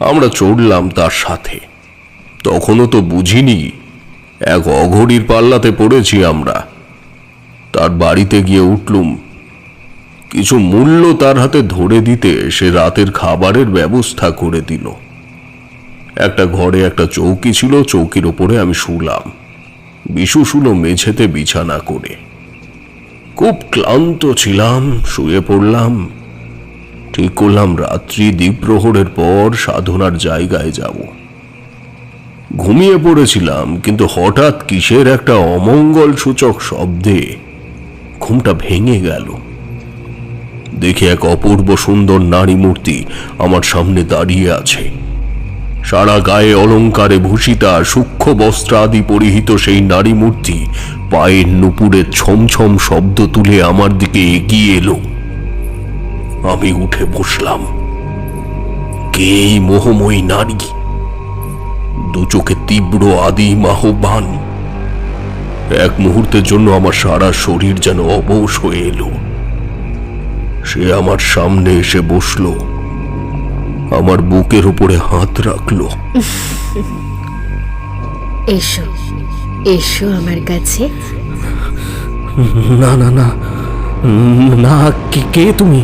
আমরা চড়লাম তার সাথে। তখনও তো বুঝিনি এক অঘরীর পাল্লাতে পড়েছি আমরা। তার বাড়িতে গিয়ে উঠলুম। কিছু মূল্য তার হাতে ধরে দিতে সে রাতের খাবারের ব্যবস্থা করে দিল। একটা ঘরে একটা চৌকি ছিল, চৌকির ওপরে আমি শুলাম। বিশু শুলো মেঝেতে বিছানা করে। খুব ক্লান্ত ছিলাম, শুয়ে পড়লাম। ঠিক করলাম রাত্রি দ্বীপ্রহরের পর সাধনার জায়গায় যাব। ঘুমিয়ে পড়েছিলাম, কিন্তু হঠাৎ কিসের একটা অমঙ্গল সূচক শব্দে ঘুমটা ভেঙে গেল। দেখে এক অপূর্ব সুন্দর নারী মূর্তি আমার সামনে দাঁড়িয়ে আছে। সারা গায়ে অলঙ্কারে ভূষিতা, সূক্ষ্ম বস্ত্র আদি পরিহিত সেই নারী মূর্তি পায়ের নুপুরে ছমছম শব্দ তুলে আমার দিকে এগিয়ে এলো। আমি উঠে বসলাম। কে এই মোহময়ী নারী? দু চোখে তীব্র আদিম আহ্বান। এক মুহূর্তের জন্য আমার সারা শরীর যেন অবশ হয়ে এলো। সে আমার সামনে এসে বসলো, আমার বুকের উপরে হাত রাখলো। এসো এসো আমার কাছে। না না না না, কে তুমি?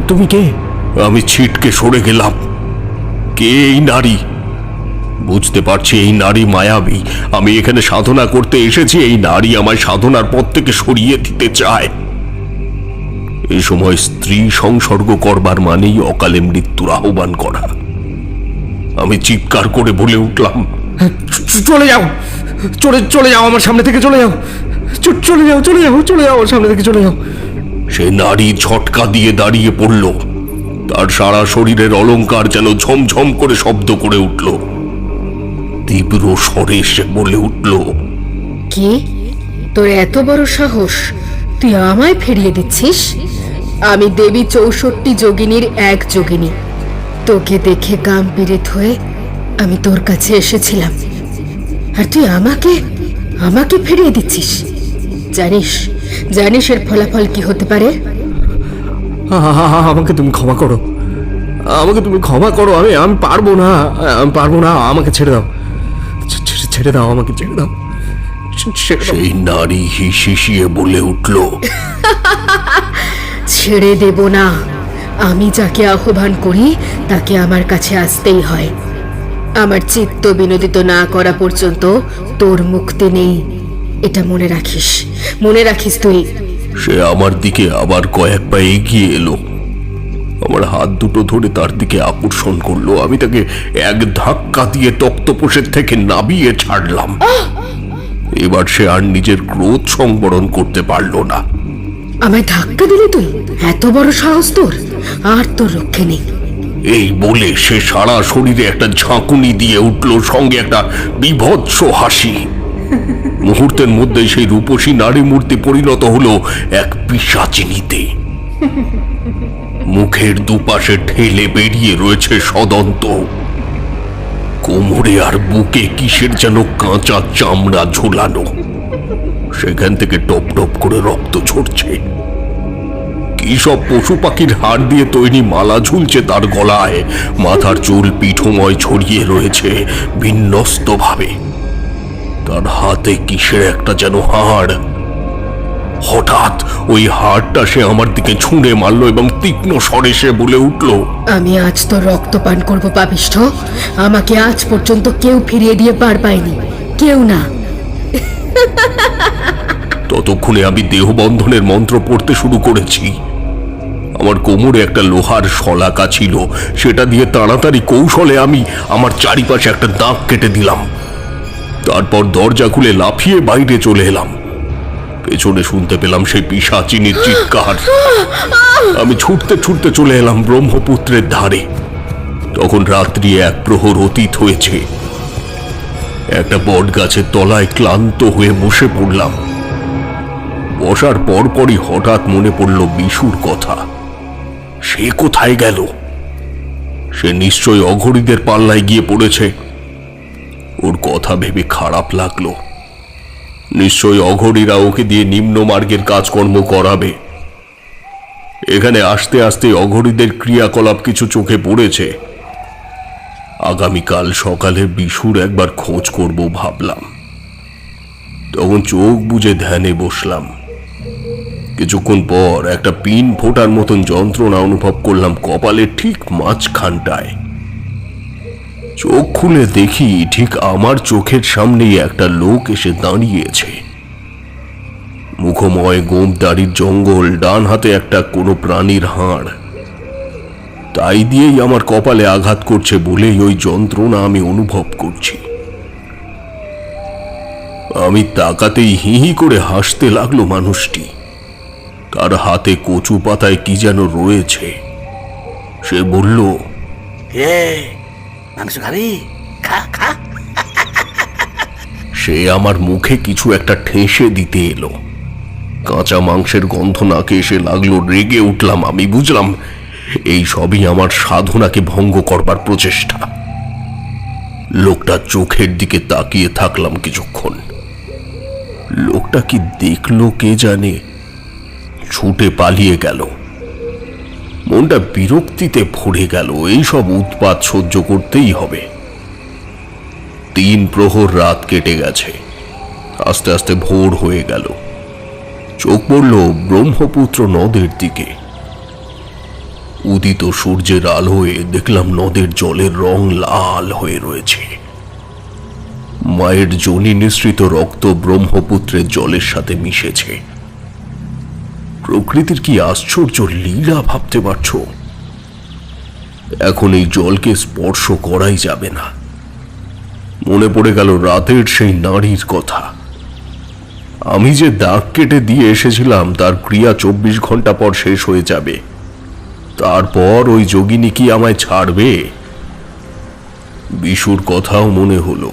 তুমি কে? আমি ছিটকে সরে গেলাম। কে এই নারী? বুঝতে পারছি এই নারী মায়াবী। আমি এখানে সাধনা করতে এসেছি, এই নারী আমায় সাধনার পথ থেকে সরিয়ে দিতে চায়। এই সময় স্ত্রী সংসর্গ করবার মানেই অকালে মৃত্যুর আহ্বান করা। আমি চিৎকার করে বলে উঠলাম, চলে যাও, চলে যাও আমার সামনে থেকে, চলে যাও, চলে যাও, চলে যাও, চলে যাও আমার সামনে থেকে, চলে যাও। সে নারী ঝটকা দিয়ে দাঁড়িয়ে পড়ল। তার সারা শরীরের অলংকার যেন ঝমঝম করে শব্দ করে উঠল। তীব্র স্বরে সে বলে উঠল, কি তোর এত বড় সাহস? তুই আমায় ফিরিয়ে দিচ্ছিস? আমি দেবী 64 যোগিনীর এক যোগিনী। তোকে দেখে গাম পীড়িত হয়ে আমি তোর কাছে এসেছিলাম, আর তুই আমাকে ফিরিয়ে দিচ্ছিস? জানিস এর ফলাফল কি হতে পারে? আমাকে তুমি ক্ষমা করো, আমাকে তুমি ক্ষমা করো। আমি পারবো না, আমাকে ছেড়ে দাও, ছেড়ে দাও, আমাকে ছেড়ে দাও। সেই নারী হিসিয়ে বলে উঠল, ছেড়ে দেব না। আমি যাকে আহ্বান করি তাকে আমার কাছে আসতেই হয়। আমার চিত্ত বিনোদিত না করা পর্যন্ত তোর মুক্তি নেই। এটা মনে রাখিস তুই। সে আমার দিকে আবার কয়েক পা এগিয়ে এলো, আমার হাত দুটো ধরে তার দিকে আকর্ষণ করলো। আমি তাকে এক ধাক্কা দিয়ে তক্তপোষের থেকে নামিয়ে ছাড়লাম। এবার সে আর নিজের ক্রোধ সংবরণ করতে পারল না। আমায় ধাক্কা দিলি তুই? এত বড় সাহস তোর? আর তোর রক্ষে নেই। এই বলে সে সারা শরীরে একটা ঝাঁকুনি দিয়ে উঠল, সঙ্গে একটা বিভৎস হাসি। মুহূর্তের মধ্যে সেই রূপসী নারী মূর্তি পরিণত হলো এক পিশাচিনীতে। মুখের দুপাশে ঠেলে বেরিয়ে রয়েছে সদন্ত। কোমরে আর বুকে কিসের যেন কাঁচা চামড়া ঝোলানো। সেখান থেকে টপ টপ করে রক্ত ঝরছে। কি সব পশু পাখির হাড় দিয়ে তৈরি মালা ঝুলছে তার গলায়। মাথার চুল পিঠময় ছড়িয়ে রয়েছে বিন্যস্ত ভাবে। তার হাতে কিসের একটা যেন হাড়। হঠাৎ ওই হাড়টা সে আমার দিকে ছুঁড়ে মারলো এবং তীক্ষ্ণ স্বরে সে বলে উঠল, আমি আজ তোর রক্ত পান করবো পাপিষ্ঠ। আমাকে আজ পর্যন্ত কেউ ফিরিয়ে দিয়ে পার পায়নি, কেউ না। ততক্ষণে আমি দেহবন্ধনের মন্ত্র পড়তে শুরু করেছি। আমার কোমরে একটা লোহার শলাকা ছিল, সেটা দিয়ে তাড়াতাড়ি কৌশলে আমি আমার চারিপাশে একটা দাগ কেটে দিলাম। তারপর দরজা খুলে লাফিয়ে বাইরে চলে এলাম। পেছনে শুনতে পেলাম সেই পিশাচিনীর চিৎকার। আমি ছুটতে ছুটতে চলে এলাম ব্রহ্মপুত্রের ধারে। তখন রাত্রি 1 প্রহর অতীত হয়েছে। একটা বট গাছের তলায় ক্লান্ত হয়ে বসে পড়লাম। বসার পরপরই হঠাৎ মনে পড়ল বিশুর কথা। সে কোথায় গেল? সে নিশ্চয়ই অঘরীদের পাল্লায় গিয়ে পড়েছে। ওর কথা ভেবে খারাপ লাগলো। নিশ্চয়ই অঘরীরা ওকে দিয়ে নিম্ন মার্গের কাজকর্ম করাবে। এখানে আসতে আসতে অঘরীদের ক্রিয়াকলাপ কিছু চোখে পড়েছে। আগামীকাল সকালে বিশুর একবার খোঁজ করব ভাবলাম। তখন চোখ বুজে ধ্যানে বসলাম। কিছুক্ষণ পর একটা পিন ফোটার মতন যন্ত্রণা অনুভব করলাম কপালের ঠিক মাঝখানটায়। চোখ খুলে দেখি ঠিক আমার চোখের সামনেই একটা লোক এসে দাঁড়িয়েছে। মুখময় গোঁফদাড়ির জঙ্গল, ডান হাতে একটা কোনো প্রাণীর হাড়। তাই দিয়েই আমার কপালে আঘাত করছে বলেই ওই যন্ত্রণা আমি অনুভব করছি। আমি তাকাতেই হি হি করে হাসতে লাগলো মানুষটি। তার হাতে কচু পাতায় কি যেন রয়েছে। সে বলল, মাংস খাবি? খা খা। সে আমার মুখে কিছু একটা ঠেসে দিতে এলো। কাঁচা মাংসের গন্ধ নাকে এসে লাগলো। রেগে উঠলাম। আমি বুঝলাম এই সবই আমার সাধনাকে ভঙ্গ করবার প্রচেষ্টা। লোকটা চোখের দিকে তাকিয়ে থাকলাম কিছুক্ষণ। লোকটা কি দেখলো কে জানে, ছুটে পালিয়ে গেল। মনটা বিরক্তিতে ভরে গেল। এইসব উৎপাত সহ্য করতেই হবে। 3 প্রহর রাত কেটে গেছে। আস্তে আস্তে ভোর হয়ে গেল। চোখ পড়ল ব্রহ্মপুত্র নদের দিকে। উদিত সূর্যের আলোয় দেখলাম নদের জলের রং লাল হয়ে রয়েছে। মায়ের যোনি নিঃসৃত রক্ত ব্রহ্মপুত্রের জলের সাথে মিশেছে। প্রকৃতির কি আশ্চর্য লীলা ভাবতে পারছো? এখন এই জলকে স্পর্শ করাই যাবে না। মনে পড়ে গেল রাতের সেই নারীর কথা। আমি যে দাগ কেটে দিয়ে এসেছিলাম তার ক্রিয়া 24 ঘন্টা পর শেষ হয়ে যাবে। তারপর ওই যোগিনী কি আমায় ছাড়বে? বিশুর কথাও মনে হলো।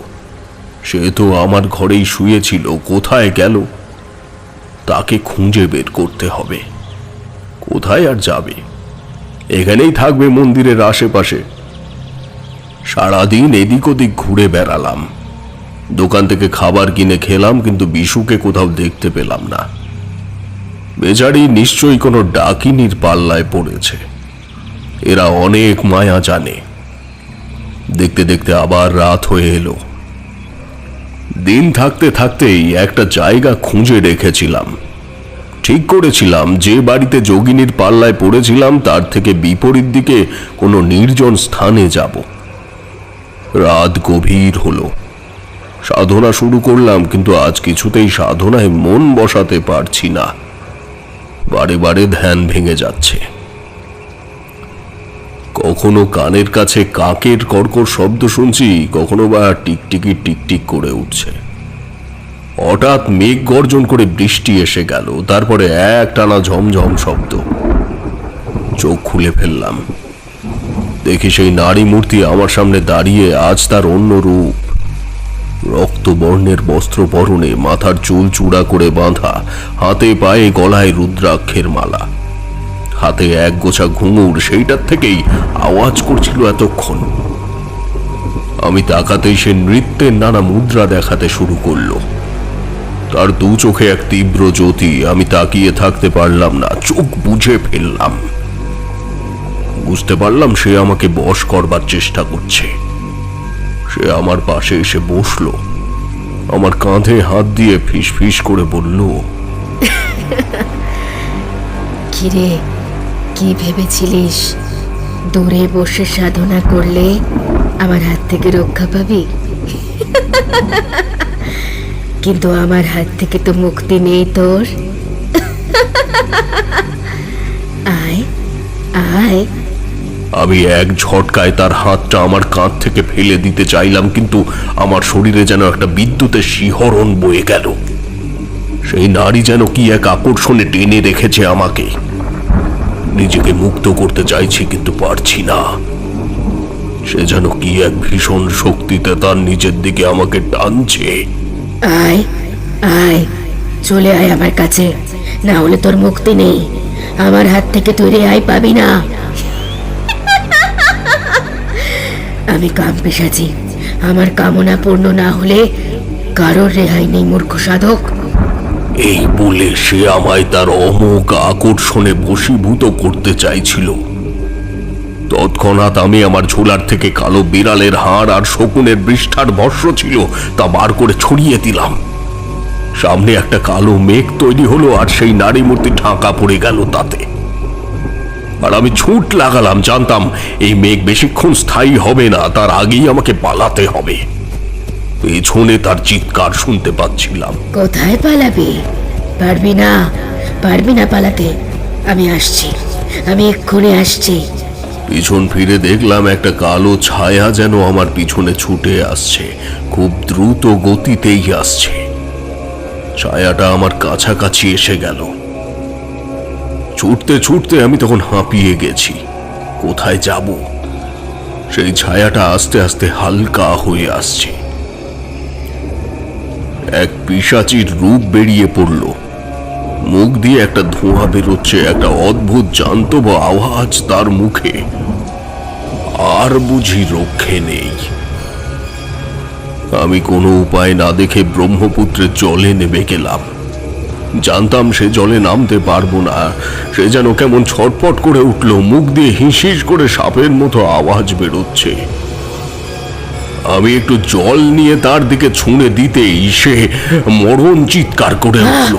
সে তো আমার ঘরেই শুয়েছিল। কোথায় গেল? তাকে খুঁজে বের করতে হবে। কোথায় আর যাবে? এখানেই থাকবে মন্দিরের আশেপাশে। সারাদিন এদিক ওদিক ঘুরে বেড়ালাম। দোকান থেকে খাবার কিনে খেলাম, কিন্তু বিশুকে কোথাও দেখতে পেলাম না। বেচারি নিশ্চয়ই কোনো ডাকিনীর পাল্লায় পড়েছে। এরা অনেক মায়া জানে। দেখতে দেখতে আবার রাত হয়ে এলো। দিন থাকতে থাকতেই একটা জায়গা খুঁজে রেখেছিলাম। ঠিক করেছিলাম যে বাড়িতে যোগিনীর পাল্লায় পড়েছিলাম তার থেকে বিপরীত দিকে কোনো নির্জন স্থানে যাব। রাত গভীর হলো। সাধনা শুরু করলাম, কিন্তু আজ কিছুতেই সাধনায় মন বসাতে পারছি না। বারে বারে ধ্যান ভেঙে যাচ্ছে। কখনো কানের কাছে কাকের কর্কর শব্দ শুনছি, কখনো বা টিকটিকি টিকটিক করে উঠছে। হঠাৎ মেঘ গর্জন করে বৃষ্টি এসে গেল। তারপরে একটানা ঝমঝম শব্দ। চোখ খুলে ফেললাম। দেখি সেই নারী মূর্তি আমার সামনে দাঁড়িয়ে। আজ তার অন্য রূপ। রক্তবর্ণের বস্ত্র পরনে, মাথার চুল চূড়া করে বাঁধা, হাতে পায়ে গলায় রুদ্রাক্ষের মালা, হাতে এক গোছা ঘুঙুর। সেইটার থেকেই আওয়াজ করছিল এতক্ষণ। আমি তাকাতেই সে নৃত্যের নানা মুদ্রা দেখাতে শুরু করলো। তার 2 চোখে এক তীব্র জ্যোতি। আমি তাকিয়ে থাকতে পারলাম না। চোখ বুজে ফেললাম। বুঝতে পারলাম সে আমাকে বশ করবার চেষ্টা করছে। সে আমার পাশে এসে বসলো। আমার কাঁধে হাত দিয়ে ফিস ফিস করে বলল, কিরে, কি ভেবেছিলিস দূরে বসে সাধনা করলে আমার হাত থেকে রক্ষা পাবি? কিন্তু আমার হাত থেকে তো মুক্তি নেই তোর। আয় আয়। আমি এক ঝটকায় তার হাতটা আমার কাঁধ থেকে ফেলে দিতে চাইলাম, কিন্তু আমার শরীরে যেন একটা বিদ্যুতের শিহরণ বয়ে গেল। সেই নারী যেন কি এক আকর্ষণে টেনে রেখেছে আমাকে। নিজেকে মুক্ত করতে চাইছি, কিন্তু পারছি না। সে যেন কি এক ভীষণ শক্তিতে তার নিজের দিকে আমাকে টানছে। আয় আয়, চলে আয় আমার কাছে, না হলে তোর মুক্তি নেই। আমার হাত থেকে তুই রেহাই পাবি না। আমি কাম পেশাছি। আমার কামনা পূর্ণ না হলে কারোর রেহাই নেই, মূর্খ সাধক। এই বলে সে আমায় তার অমোঘ আকর্ষণে বশীভূত করতে চাইছিল। তৎক্ষণাৎ আমি আমার ঝোলার থেকে কালো বিড়ালের হাড় আর শকুনের বৃষ্ঠার ভস্য ছিল তা বার করে ছড়িয়ে দিলাম। সামনে একটা কালো মেঘ তৈরি হলো, আর সেই নারী মূর্তি ঢাকা পড়ে গেল তাতে। আর আমি ছুট লাগালাম। জানতাম এই মেঘ বেশিক্ষণ স্থায়ী হবে না, তার আগেই আমাকে পালাতে হবে। পেছনে তার চিৎকার শুনতে পাচ্ছিলাম। কোথায় পালাবি? পারবি না, পারবি না পালাতে। আমি আসছি, আমি এক্ষুনি আসছি। পিছন ফিরে দেখলাম একটা কালো ছায়া যেন আমার পিছনে ছুটে আসছে। খুব দ্রুত গতিতেই আসছে। ছায়াটা আমার কাছাকাছি এসে গেল। ছুটতে ছুটতে আমি তখন হাঁপিয়ে গেছি। কোথায় যাব? সেই ছায়াটা আস্তে আস্তে হালকা হয়ে আসছে। এক পিশাচির রূপ বেরিয়ে পড়ল। মুখ দিয়ে একটা ধোঁয়া বেরোচ্ছে, একটা অদ্ভুত জান্তব আওয়াজ তার মুখে। আর বুঝি রক্ষে নেই। আমি কোনো উপায় না দেখে ব্রহ্মপুত্রের জলে নেমে গেলাম। জানতাম সে জলে নামতে পারবো না। সে যেন কেমন ছটপট করে উঠল, মুখ দিয়ে হিসিস করে সাপের মতো আওয়াজ বেরোচ্ছে। আমি একটু জল নিয়ে তার দিকে ছুঁড়ে দিতেই সে মরণ চিৎকার করে উঠল।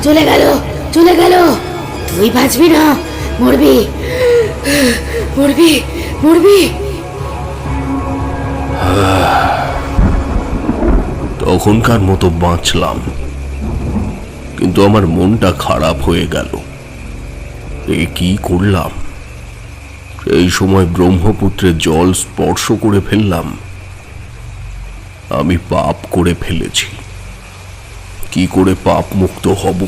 চলে গেল, চলে গেল। তুই বাঁচবি না, মরবি, মরবি, মরবি। তখনকার মতো বাঁচলাম, কিন্তু আমার মনটা খারাপ হয়ে গেল। এ কি করলাম? এই সময় ব্রহ্মপুত্রের জল স্পর্শ করে ফেললাম। আমি পাপ করে ফেলেছি। কি করে পাপ মুক্ত হব?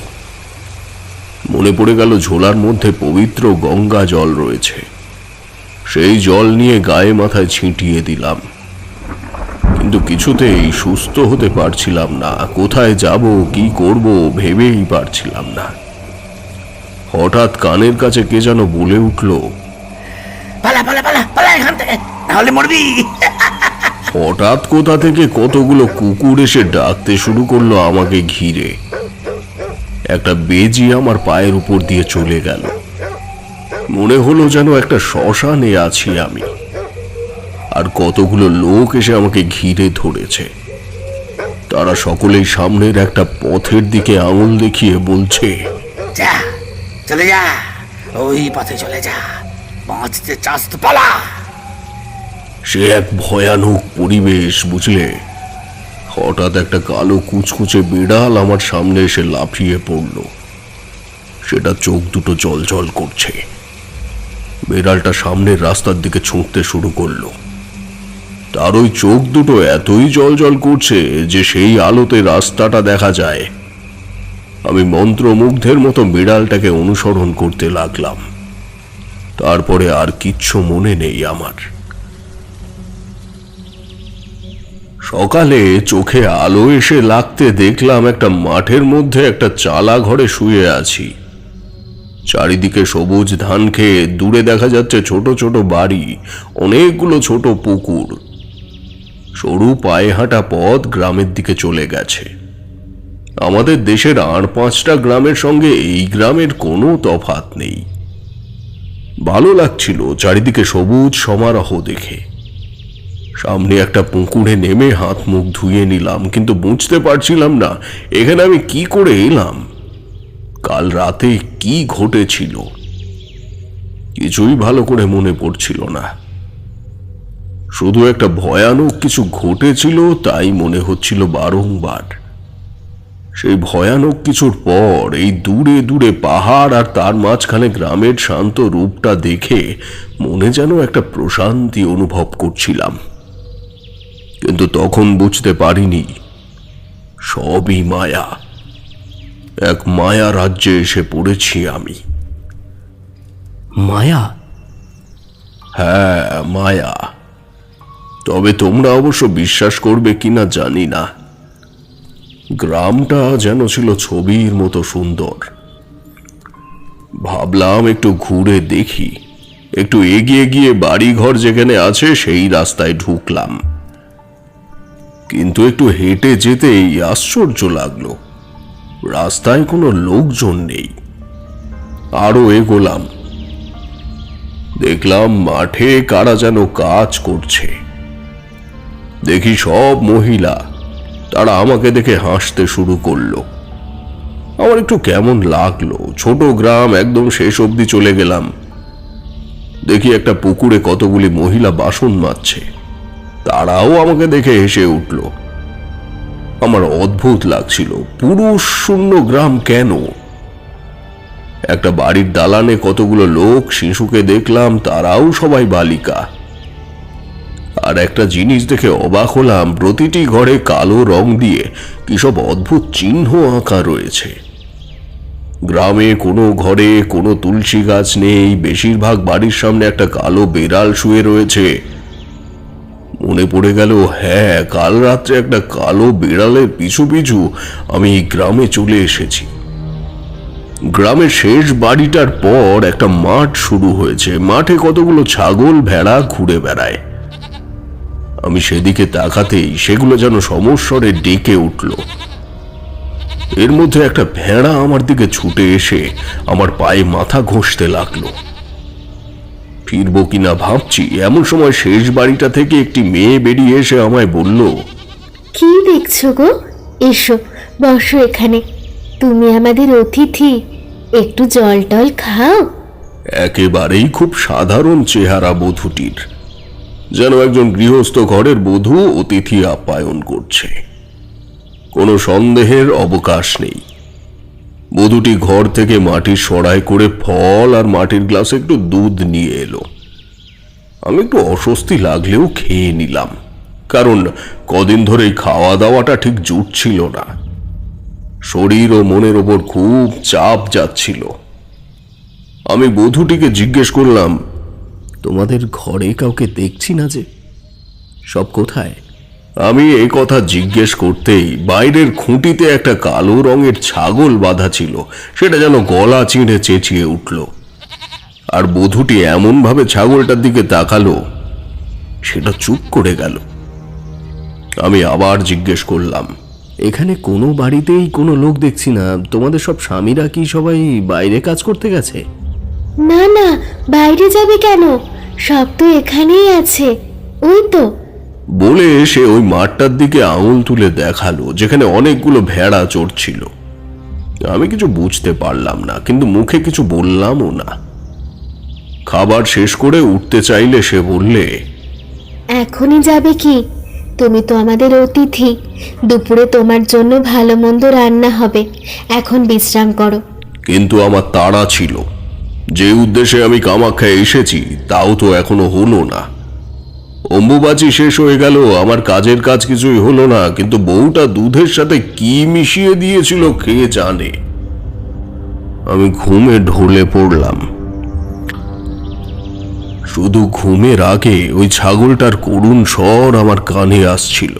মনে পড়ে গেল ঝোলার মধ্যে পবিত্র গঙ্গা জল রয়েছে। সেই জল নিয়ে গায়ে মাথায় ছিটিয়ে দিলাম, কিন্তু কিছুতেই সুস্থ হতে পারছিলাম না। কোথায় যাব, কি করব ভেবেই পারছিলাম না। হঠাৎ কানের কাছে কে যেন বলে উঠল, পালা পালা পালা পালা এখান থেকে, নাহলে মরবি। হঠাৎ কোথা থেকে কতগুলো কুকুর এসে ডাকতে শুরু করলো আমাকে ঘিরে। একটা বেজি আমার পায়ের উপর দিয়ে চলে গেল। মনে হলো যেন একটা শ্মশানে আছি আমি। আর কতগুলো লোক এসে আমাকে ঘিরে ধরেছে। তারা সকলেই সামনের একটা পথের দিকে আঙুল দেখিয়ে বলছে, যা, চলে যা, ওই পথে চলে যা, বাঁচতে চাস তো পালা। সে এক ভয়ানক পরিবেশ, বুঝলে। হঠাৎ একটা কালো কুচকুচে বিড়াল আমার সামনে এসে লাফিয়ে পড়ল। সেটা চোখ দুটো জলজল করছে। বিড়ালটা সামনের রাস্তার দিকে ছুঁড়তে শুরু করলো। তার ওই চোখ দুটো এতই জলজল করছে যে সেই আলোতে রাস্তাটা দেখা যায়। আমি মন্ত্রমুগ্ধের মতো বিড়ালটাকে অনুসরণ করতে লাগলাম। তারপরে আর কিচ্ছু মনে নেই আমার। সকালে চোখে আলো এসে লাগতে দেখলাম একটা মাঠের মধ্যে একটা চালা ঘরে শুয়ে আছি। চারিদিকে সবুজ ধান খেয়ে দূরে দেখা যাচ্ছে ছোট ছোট বাড়ি, অনেকগুলো ছোট পুকুর। সরু পায়ে হাঁটা পথ গ্রামের দিকে চলে গেছে। আমাদের দেশের 8-5টা গ্রামের সঙ্গে এই গ্রামের কোনো তফাৎ নেই। ভালো লাগছিল চারিদিকে সবুজ সমারোহ দেখে। সামনে একটা পুকুরে নেমে হাত মুখ ধুয়ে নিলাম, কিন্তু বুঝতে পারছিলাম না এখানে আমি কি করে এলাম। কাল রাতে কি ঘটেছিল কিছুই ভালো করে মনে পড়ছিল না। শুধু একটা ভয়ানক কিছু ঘটেছিল তাই মনে হচ্ছিল বারংবার। সেই ভয়ানক কিছুর পর এই দূরে দূরে পাহাড় আর তার মাঝখানে গ্রামের শান্ত রূপটা দেখে মনে যেন একটা প্রশান্তি অনুভব করছিলাম। কিন্তু তখন বুঝতে পারিনি সবই মায়া। এক মায়া রাজ্যে এসে পড়েছি আমি। মায়া? হ্যাঁ, মায়া। তবে তোমরা অবশ্য বিশ্বাস করবে কিনা জানি না। গ্রামটা যেন ছিল ছবির মতো সুন্দর। ভাবলাম একটু ঘুরে দেখি। একটু এগিয়ে গিয়ে বাড়িঘর যেখানে আছে সেই রাস্তায় ঢুকলাম। কিন্তু একটু হেঁটে যেতেই আশ্চর্য লাগলো, রাস্তায় কোনো লোকজন নেই। আরো এগোলাম, দেখলাম মাঠে কারা যেন কাজ করছে। দেখি সব মহিলা। তারা আমাকে দেখে হাসতে শুরু করলো। আমার একটু কেমন লাগলো। ছোট গ্রাম, একদম শেষ অবধি চলে গেলাম। দেখি একটা পুকুরে কতগুলি মহিলা বাসন মাজছে। তারাও আমাকে দেখে হেসে উঠল। আমার অদ্ভুত লাগছিল, পুরুষ শূন্য গ্রাম কেন? একটা বাড়ির দালানে কতগুলো লোক, শিশুকে দেখলাম, তারাও সবাই বালিকা। আর একটা জিনিস দেখে অবাক হলাম, প্রতিটি ঘরে কালো রং দিয়ে কি সব অদ্ভুত চিহ্ন আঁকা রয়েছে। গ্রামে কোনো ঘরে কোনো তুলসী গাছ নেই, বেশিরভাগ বাড়ির সামনে একটা কালো বেড়াল শুয়ে রয়েছে। মনে পড়ে গেল, হ্যাঁ, কাল রাত্রে একটা কালো বিড়ালের পিছু পিছু আমি এই গ্রামে চলে এসেছি। গ্রামের শেষ বাড়িটার পর একটা মাঠ শুরু হয়েছে, মাঠে কতগুলো ছাগল ভেড়া ঘুরে বেড়ায়। আমি সেদিকে তাকাতেই সেগুলো যেন সমস্বরে ডেকে উঠল। এর মধ্যে একটা ভেড়া আমার দিকে ছুটে এসে আমার পায়ে মাথা ঘষতে লাগলো। ফিরবো কিনা ভাবছি, এমন সময় শেষ বাড়িটা থেকে একটি মেয়ে বেরিয়ে এসে আমায় বলল, কি দেখছো গো? এসো, বসো এখানে। তুমি আমাদের অতিথি, একটু জল টল খাও। একেবারেই খুব সাধারণ চেহারা বধূটির, যেন একজন গৃহস্থ ঘরের বধূ অতিথি আপ্যায়ন করছে। কোনো সন্দেহের অবকাশ নেই। বধূটি ঘর থেকে মাটির সরাই করে ফল আর মাটির গ্লাসে একটু দুধ নিয়ে এলো। আমি একটু অস্বস্তি লাগলেও খেয়ে নিলাম, কারণ কদিন ধরেই খাওয়া দাওয়াটা ঠিক জুটছিল না। শরীর ও মনের ওপর খুব চাপ যাচ্ছিল। আমি বধূটিকে জিজ্ঞেস করলাম, তোমাদের ঘরে কাউকে দেখছি না যে, সব কোথায়? আমি এই কথা জিজ্ঞেস করতেই বাইরের খুঁটিতে একটা কালো রঙের ছাগল বাঁধা ছিল, সেটা যেন গলা চিঁড়ে চেঁচিয়ে উঠল। আর বধূটি এমনভাবে ছাগলটার দিকে তাকালো, সেটা চুপ করে গেল। আমি আবার জিজ্ঞেস করলাম, এখানে কোনো বাড়িতেই কোনো লোক দেখছি না। তোমাদের সব স্বামীরা কি সবাই বাইরে কাজ করতে গেছে? না না, বাইরে যাবে কেন? সব তো এখানেই আছে, ওই তো। বলে সে ওই মাঠটার দিকে আঙুল তুলে দেখালো, যেখানে অনেকগুলো ভেড়া চড়ছিল। আমি কিছু বুঝতে পারলাম না, কিন্তু মুখে কিছু বললামও না। খাবার শেষ করে উঠতে চাইলে সে বললে, এখনই যাবে কি? তুমি তো আমাদের অতিথি, দুপুরে তোমার জন্য ভালো মন্দ রান্না হবে, এখন বিশ্রাম করো। কিন্তু আমার তাড়া ছিল। যে উদ্দেশ্যে আমি কামাখ্যায় এসেছি তাও তো এখনো হলো না। অম্বুবাচী শেষ হয়ে গেল, আমার কাজের কাজ কিছুই হলো না, কিন্তু বউটা দুধের সাথে কি মিশিয়ে দিয়েছিল কে জানে। আমি ঘুমে ঢলে পড়লাম। শুধু ঘুমের আগে ওই ছাগলটার করুণ স্বর আমার কানে আসছিল।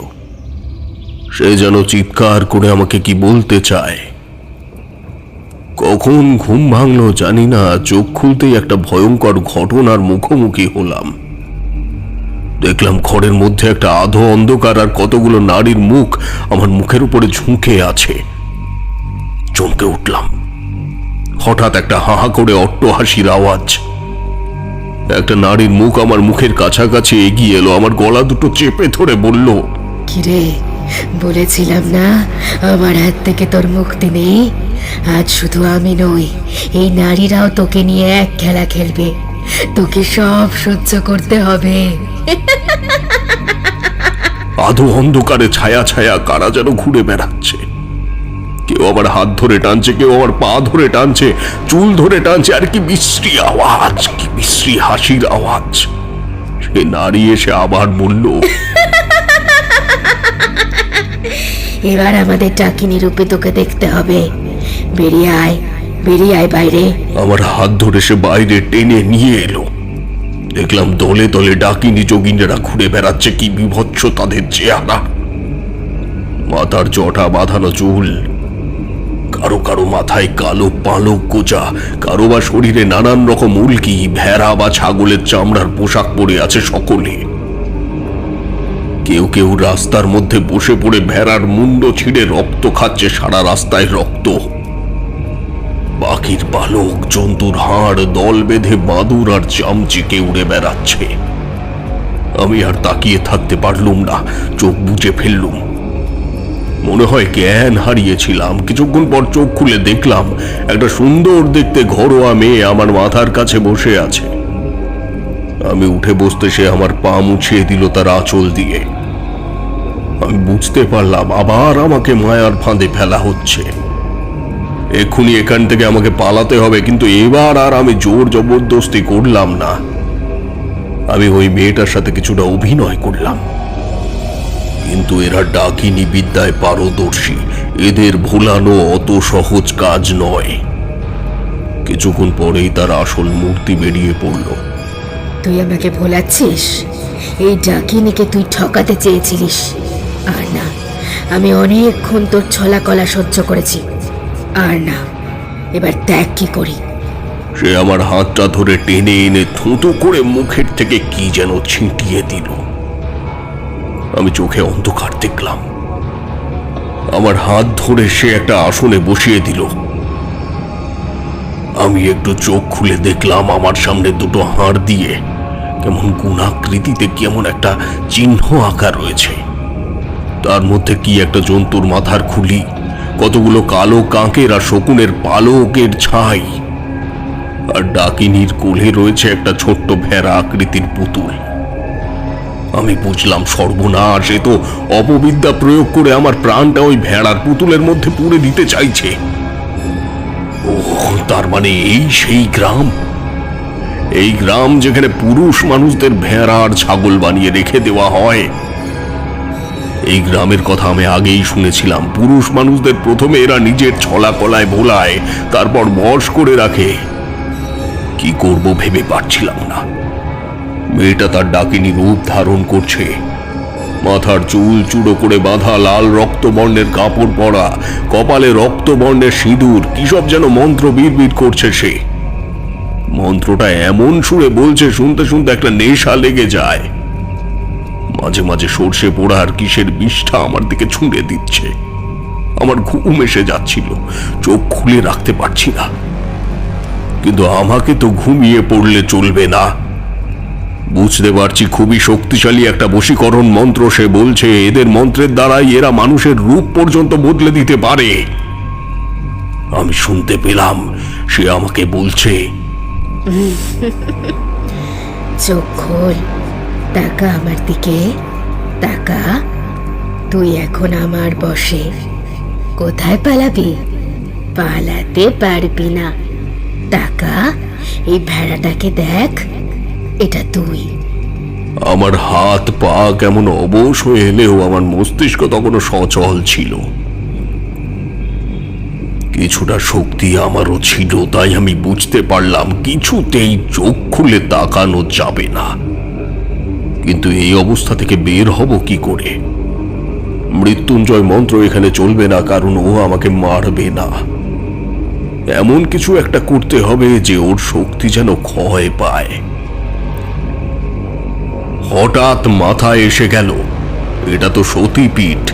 সে যেন চিৎকার করে আমাকে কি বলতে চায়। কখন ঘুম ভাঙলো জানি না, চোখ খুলতেই একটা ভয়ঙ্কর ঘটনার মুখোমুখি হলাম। দেখলাম ঘরের মধ্যে একটা আধো অন্ধকার আর কতগুলো নারীর মুখ আমার মুখের উপরে ঝুঁকে আছে। চমকে উঠলাম। হঠাৎ একটা হাহা করে অট্টহাসির আওয়াজ। একটা নারীর মুখ আমার মুখের কাছাকাছি এগিয়ে এলো, আমার গলা দুটো চেপে ধরে বলল, কিরে, বলেছিলাম না আমার হাত থেকে তোর মুক্তি নেই? আজ শুধু আমি নই, এই নারীরাও তোকে নিয়ে এক খেলা খেলবে। তোকে সব সহ্য করতে হবে। আধো অন্ধকারে ছায়া ছায়া কারা যেন ঘুরে বেড়াচ্ছে। কেউ আমার হাত ধরে টানছে, কেউ আমার পা ধরে টানছে, চুল ধরে টানছে, আর কি বিশ্রী আওয়াজ, কি বিশ্রী হাসির আওয়াজ। সে নারী এসে আবার বলল, এবার আমাদের ডাকিনী রূপে তোকে দেখতে হবে। বেরিয়ে আয়, বেরিয়ে আয় বাইরে। আমার হাত ধরে সে বাইরে টেনে নিয়ে এলো। দেখলাম দলে দলে ডাকিনী যোগিনীরা ঘুরে বেড়াচ্ছে, কি বিভৎস তাদের চেহারা। মাথার জটা বাঁধানো চুল, কারো কারো মাথায় কালো পালক গোজা, কারো বা শরীরে নানান রকম উল্কি, ভেড়া বা ছাগলের চামড়ার পোশাক পরে আছে সকলে। কেউ কেউ রাস্তার মধ্যে বসে পড়ে ভেড়ার মুন্ড ছিঁড়ে রক্ত খাচ্ছে, সারা রাস্তায় রক্ত। পাখির পালক, জন্তুর হাড়, দল বেঁধে বাদুর আর চামচিকে উড়ে বেড়াচ্ছে। আমি আর তাকিয়ে থাকতে পারলুম না, চোখ বুজে ফেললুম। মনে হয় জ্ঞান হারিয়েছিলাম। কিছুক্ষণ পর চোখ খুলে দেখলাম একটা সুন্দর দেখতে ঘরোয়া মেয়ে আমার মাথার কাছে বসে আছে। আমি উঠে বসতে সে আমার পা মুছিয়ে দিল তার আঁচল দিয়ে। আমি বুঝতে পারলাম আবার আমাকে মায়ার ফাঁদে ফেলা হচ্ছে। এক্ষুনি এখান থেকে আমাকে পালাতে হবে, কিন্তু এবার আর আমি জোর জবরদস্তি করলাম না। আমি ওই মেয়েটার সাথে কিছুটা অভিনয় করলাম। কিন্তু এরা ডাকিনী বিদ্যায় পারদর্শী, এদের ভোলানো অত সহজ কাজ নয়। কিছুক্ষণ পরেই তার আসল মূর্তি বেরিয়ে পড়ল। তুই আমাকে ভোলাচ্ছিস? এই ডাকিনীকে তুই ঠকাতে চেয়েছিলিস। আর না, আমি অনেকক্ষণ তোর ছলা কলা সহ্য করেছি। আর না, এবার দেখ কি করি। সে আমার হাতটা ধরে টেনে এনে থুতু করে মুখের থেকে কি যেন ছিটিয়ে দিল। আমি চোখে অন্ধকার দেখলাম। আমার হাত ধরে সে একটা আসনে বসিয়ে দিল। আমি একটু চোখ খুলে দেখলাম আমার সামনে দুটো হাড় দিয়ে কেমন গুণাকৃতিতে কেমন একটা চিহ্ন আঁকা রয়েছে। তার মধ্যে কি একটা জন্তুর মাথার খুলি, কতগুলো কালো কাকের আর শকুনের পালকের ছাই, আর ডাকিনীর কোলে রয়েছে একটা ছোট্ট ভেড়া আকৃতির পুতুল। আমি বুঝলাম সর্বনাশ, এ তো অপবিদ্যা প্রয়োগ করে আমার প্রাণটা ওই ভেড়ার পুতুলের মধ্যে পুড়ে দিতে চাইছে। ওহ, তার মানে এই সেই গ্রাম, এই গ্রাম যেখানে পুরুষ মানুষদের ভেড়া আর ছাগল বানিয়ে রেখে দেওয়া হয়। এই গ্রামের কথা আমি আগেই শুনেছিলাম। পুরুষ মানুষদের প্রথমে এরা নিজের ছলা কলায় ভোলায়, তারপর বশ করে রাখে। কি করব ভেবে পারছিলাম না। মেয়েটা তার ডাকিনী রূপ ধারণ করছে। মাথার চুল চূড়ো করে বাঁধা, লাল রক্তবর্ণের কাপড় পরা, কপালে রক্তবর্ণের সিঁদুর, কি সব যেন মন্ত্র বিড়বিড় করছে সে। মন্ত্রটা এমন সুরে বলছে, শুনতে শুনতে একটা নেশা লেগে যায়। মাঝে মাঝে সর্ষে পোড়ার কিসের বিষ্ঠা আমার দিকে ছুঁড়ে দিচ্ছে। আমার ঘুম এসে যাচ্ছিল, চোখ খুলে রাখতে পারছি না। কিন্তু আমাকে তো ঘুমিয়ে পড়লে চলবে না। বুঝতে পারছি খুবই শক্তিশালী একটা বশীকরণ মন্ত্র সে বলছে। এদের মন্ত্রের দ্বারাই এরা মানুষের রূপ পর্যন্ত বদলে দিতে পারে। আমি শুনতে পেলাম সে আমাকে বলছে, চোখ খোল, তাকা আমার দিকে, তাকা। তুই এখন আমার বশে। কোথায় পালাবি? পালাতে পারবি না। তাকা, এই ভেড়াটাকে দেখ, এটা তুই। আমার হাত পা কেমন অবশ হয়ে এলেও আমার মস্তিষ্ক তখনও সচল ছিল। কিছুটা শক্তি আমারও ছিল, তাই আমি বুঝতে পারলাম কিছুতেই চোখ খুলে তাকানো যাবে না। কিন্তু এই অবস্থা থেকে বের হব কি করে? মৃত্যুঞ্জয় মন্ত্র এখানে চলবে না, কারণ ও আমাকে মারবে না। এমন কিছু একটা করতে হবে যে ওর শক্তি যেন ক্ষয় পায়। হঠাৎ মাথায় এসে গেল, এটা তো সতীপীঠ,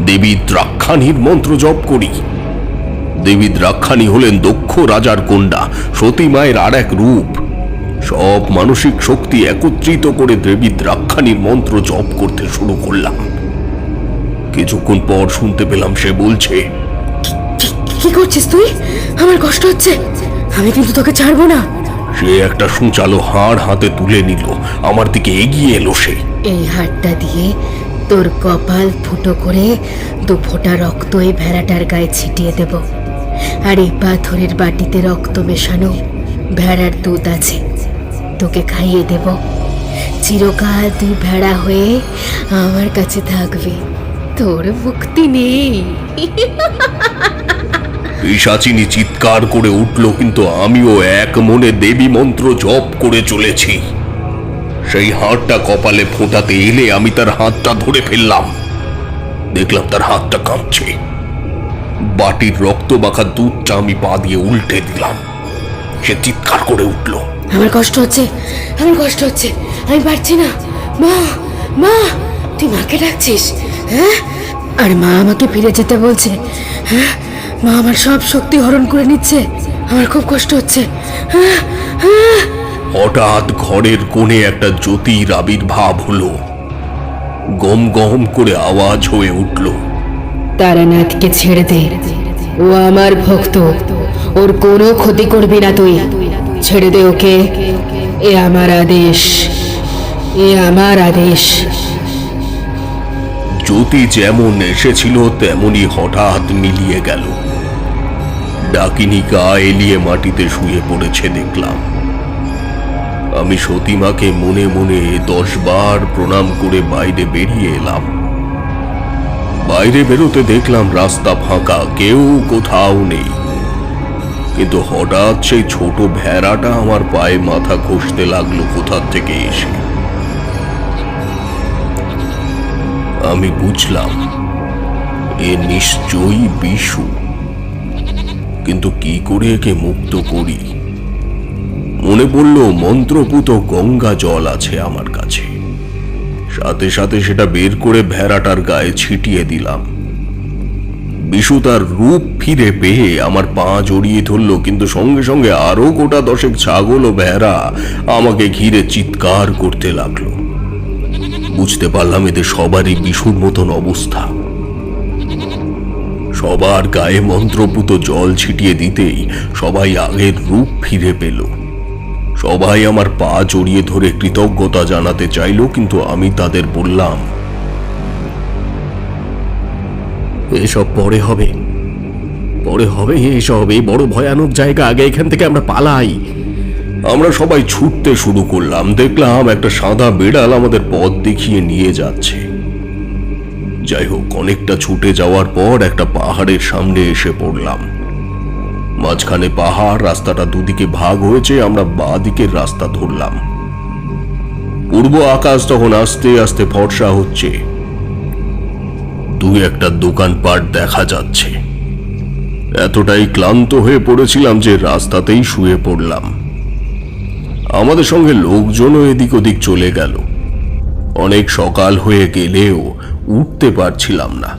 দেবী দ্রাক্ষাণীর মন্ত্র জপ করি। দেবী দ্রাক্ষাণী হলেন দক্ষ রাজার কন্যা, সতী মায়ের আর এক রূপ। সব মানসিক শক্তি একত্রিত করে দেবী দ্রাক্ষাণীর মন্ত্র জপ করতে শুরু করলাম। কিছুক্ষণ পর শুনতে পেলাম সে বলছে, কি করছিস তুই? আমার কষ্ট হচ্ছে, আমি কিন্তু তোকে ছাড়বো না। সে একটা সূচালো হাড় হাতে তুলে নিল, আমার দিকে এগিয়ে এলো সে। এই হাড়টা দিয়ে তোর কপাল ফুটো করে 2 ফোঁটা রক্ত এই ভেড়াটার গায়ে ছিটিয়ে দেব। আর এই পাথরের বাটিতে রক্ত মেশানো ভেড়ার দুধ আছে, তোকে খাইয়ে দেব। চিরকাল তুই ভেড়া হয়ে আমার কাছে থাকবি, তোর মুক্তি নেই। পিশাচিনী চিৎকার করে উঠল, কিন্তু আমিও এক মনে দেবী মন্ত্র জপ করে চলেছি। সেই হাতটা কপালে ফোঁটাতে এলে আমি তার হাতটা ধরে ফেললাম। দেখলাম তার হাতটা কাঁপছে। বাটির রক্ত মাখা দুধটা আমি পা দিয়ে উল্টে দিলাম। সে চিৎকার করে উঠল, আমার কষ্ট হচ্ছে, আমার কষ্ট হচ্ছে, আমি পারছি না। মা, মা, তুই মাকে ডাকছিস? হ্যাঁ, আর মা আমাকে ফিরে যেতে বলছে। হ্যাঁ, মা আমার সব শক্তি হরণ করে নিচ্ছে, আমার খুব কষ্ট হচ্ছে। হ্যাঁ, হ্যাঁ। হঠাৎ ঘরের কোণে একটা জ্যোতির আবির্ভাব হলো। গম গম করে আওয়াজ হয়ে উঠল, তারানাথকে ছেড়ে দে, ও আমার ভক্ত, ওর কোনো ক্ষতি করবি না তুই। ছেড়ে দে ওকে, এ আমার আদেশ, এ আমার আদেশ। জ্যোতি যেমন এসেছিল তেমনি হঠাৎ মিলিয়ে গেল। ডাকিনী গা এলিয়ে মাটিতে শুয়ে পড়েছে দেখলাম। আমি সতীমাকে মনে মনে 10 বার প্রণাম করে বাইরে বেরিয়ে এলাম। বাইরে বেরোতে দেখলাম রাস্তা ফাঁকা, কেউ কোথাও নেই। কিন্তু হঠাৎ সেই ছোট ভেড়াটা আমার পায়ে মাথা ঘষতে লাগলো কোথা থেকে এসে। আমি বুঝলাম এ নিশ্চয়ই বিশু, কিন্তু কি করে একে মুক্ত করি? মনে পড়ল মন্ত্রপুত গঙ্গা জল আছে আমার কাছে। সাথে সাথে সেটা বের করে ভেড়াটার গায়ে ছিটিয়ে দিলাম। বিশু তার রূপ ফিরে পেয়ে আমার পা জড়িয়ে ধরল, কিন্তু সঙ্গে সঙ্গে আরো গোটা 10 ছাগল ও ভেড়া আমাকে ঘিরে চিৎকার করতে লাগলো। বুঝতে পারলাম এদের সবারই বিশুর মতন অবস্থা। সবার গায়ে মন্ত্রপুত জল ছিটিয়ে দিতেই সবাই আগের রূপ ফিরে পেল। সবাই আমার পা জড়িয়ে ধরে কৃতজ্ঞতা জানাতে চাইল, কিন্তু আমি তাদের বললাম, এসব পরে হবে, পরে হবে এসব। এই বড় ভয়ানক জায়গা, আগে এখান থেকে আমরা পালাই। আমরা সবাই ছুটতে শুরু করলাম। দেখলাম একটা সাদা বিড়াল আমাদের পথ দেখিয়ে নিয়ে যাচ্ছে। যাই হোক, অনেকটা ছুটে যাওয়ার পর একটা পাহাড়ের সামনে এসে পড়লাম। মাঝখানে পাহাড়, রাস্তাটা দুদিকে ভাগ হয়েছে। আমরা বাঁ দিকের রাস্তা ধরলাম। পূর্ব আকাশ তখন আস্তে আস্তে ফর্সা হচ্ছে। দুই একটা দোকানপাট দেখা যাচ্ছে। এতটাই ক্লান্ত হয়ে পড়েছিলাম যে রাস্তাতেই শুয়ে পড়লাম। আমাদের সঙ্গে লোকজনও এদিক ওদিক চলে গেল। অনেক সকাল হয়ে গেলেও উঠতে পারছিলাম না।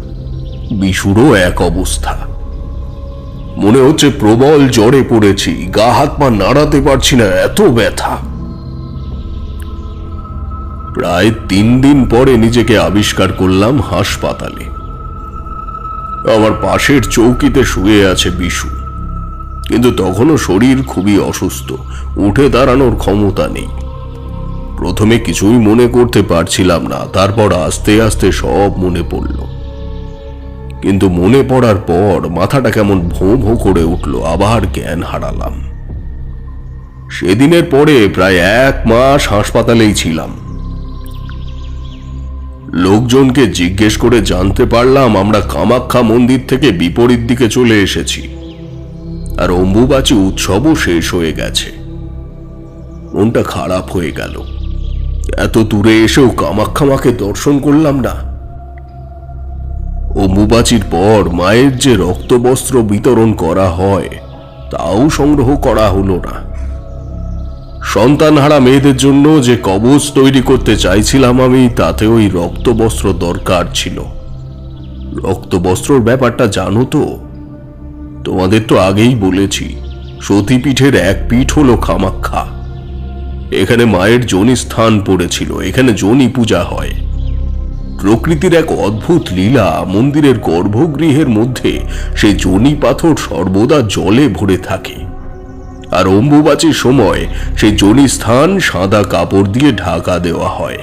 বিশুরও এক অবস্থা। মনে হচ্ছে প্রবল জ্বরে পড়েছি, গা হাত পা নাড়াতে পারছি না, এত ব্যথা। প্রায় 3 দিন পরে নিজেকে আবিষ্কার করলাম হাসপাতালে। আমার পাশের চৌকিতে শুয়ে আছে বিশু, কিন্তু তখনও শরীর খুবই অসুস্থ, উঠে দাঁড়ানোর ক্ষমতা নেই। প্রথমে কিছুই মনে করতে পারছিলাম না, তারপর আস্তে আস্তে সব মনে পড়ল। কিন্তু মনে পড়ার পর মাথাটা কেমন ভোঁ ভোঁ করে উঠল, আবার জ্ঞান হারালাম। সেদিনের পরে প্রায় 1 মাস হাসপাতালেই ছিলাম। লোকজনকে জিজ্ঞেস করে জানতে পারলাম আমরা কামাখ্যা মন্দির থেকে বিপরীত দিকে চলে এসেছি, আর অম্বুবাচী উৎসবও শেষ হয়ে গেছে। মনটা খারাপ হয়ে গেল। এত দূরে এসেও কামাখ্যা মাকে দর্শন করলাম না। অম্বুবাচীর পর মায়ের যে রক্তবস্ত্র বিতরণ করা হয় তাও সংগ্রহ করা হলো না। সন্তানহারা মেয়েদের জন্য যে কবচ তৈরি করতে চাইছিলাম আমি, তাতে ওই রক্তবস্ত্র দরকার ছিল। রক্তবস্ত্রর ব্যাপারটা জানো তো? তোমাদের তো আগেই বলেছি, সতীপীঠের এক পীঠ হলো কামাখ্যা। এখানে মায়ের যোনি স্থান পড়েছিল, এখানে যোনি পূজা হয়। প্রকৃতির এক অদ্ভুত লীলা, মন্দিরের গর্ভগৃহের মধ্যে সেই যোনি পাথর সর্বদা জলে ভরে থাকে, আর অম্বুবাচীর সময় সেই যোনি স্থান সাদা কাপড় দিয়ে ঢাকা দেওয়া হয়।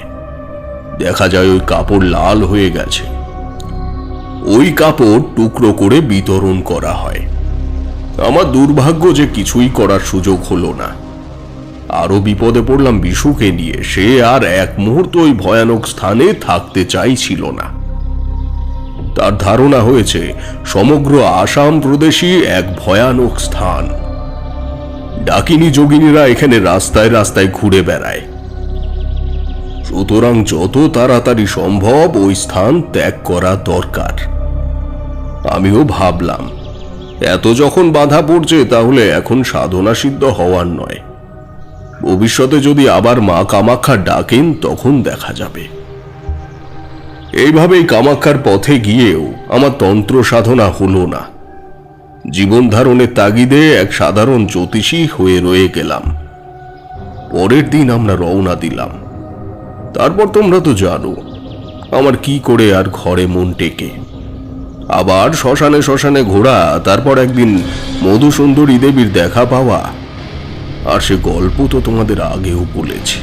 দেখা যায় ওই কাপড় লাল হয়ে গেছে। ওই কাপড় টুকরো করে বিতরণ করা হয়। আমার দুর্ভাগ্য যে কিছুই করার সুযোগ হলো না। আরো বিপদে পড়লাম বিশুকে নিয়ে। সে আর এক মুহূর্ত ওই ভয়ানক স্থানে থাকতে চাইছিল না। তার ধারণা হয়েছে সমগ্র আসাম প্রদেশই এক ভয়ানক স্থান। ডাকিনী যোগিনীরা এখানে রাস্তায় রাস্তায় ঘুরে বেড়ায়। সুতরাং যত তাড়াতাড়ি সম্ভব ওই স্থান ত্যাগ করা দরকার। আমিও ভাবলাম, এত যখন বাধা পড়ছে তাহলে এখন সাধনা সিদ্ধ হওয়ার নয়, ভবিষ্যতে যদি আবার মা কামাখ্যা ডাকেন তখন দেখা যাবে। এইভাবেই কামাখ্যার পথে গিয়েও আমার তন্ত্র সাধনা হলো না। জীবন ধারণের তাগিদে এক সাধারণ জ্যোতিষী হয়ে রয়ে গেলাম। পরের দিন আমরা রওনা দিলাম। তারপর তোমরা তো জানো আমার কি করে আর ঘরে মন টেকে। আবার শ্মশানে শ্মশানে ঘোরা, তারপর একদিন মধুসুন্দরী দেবীর দেখা পাওয়া, আর সে গল্প তো তোমাদের আগেও বলেছি।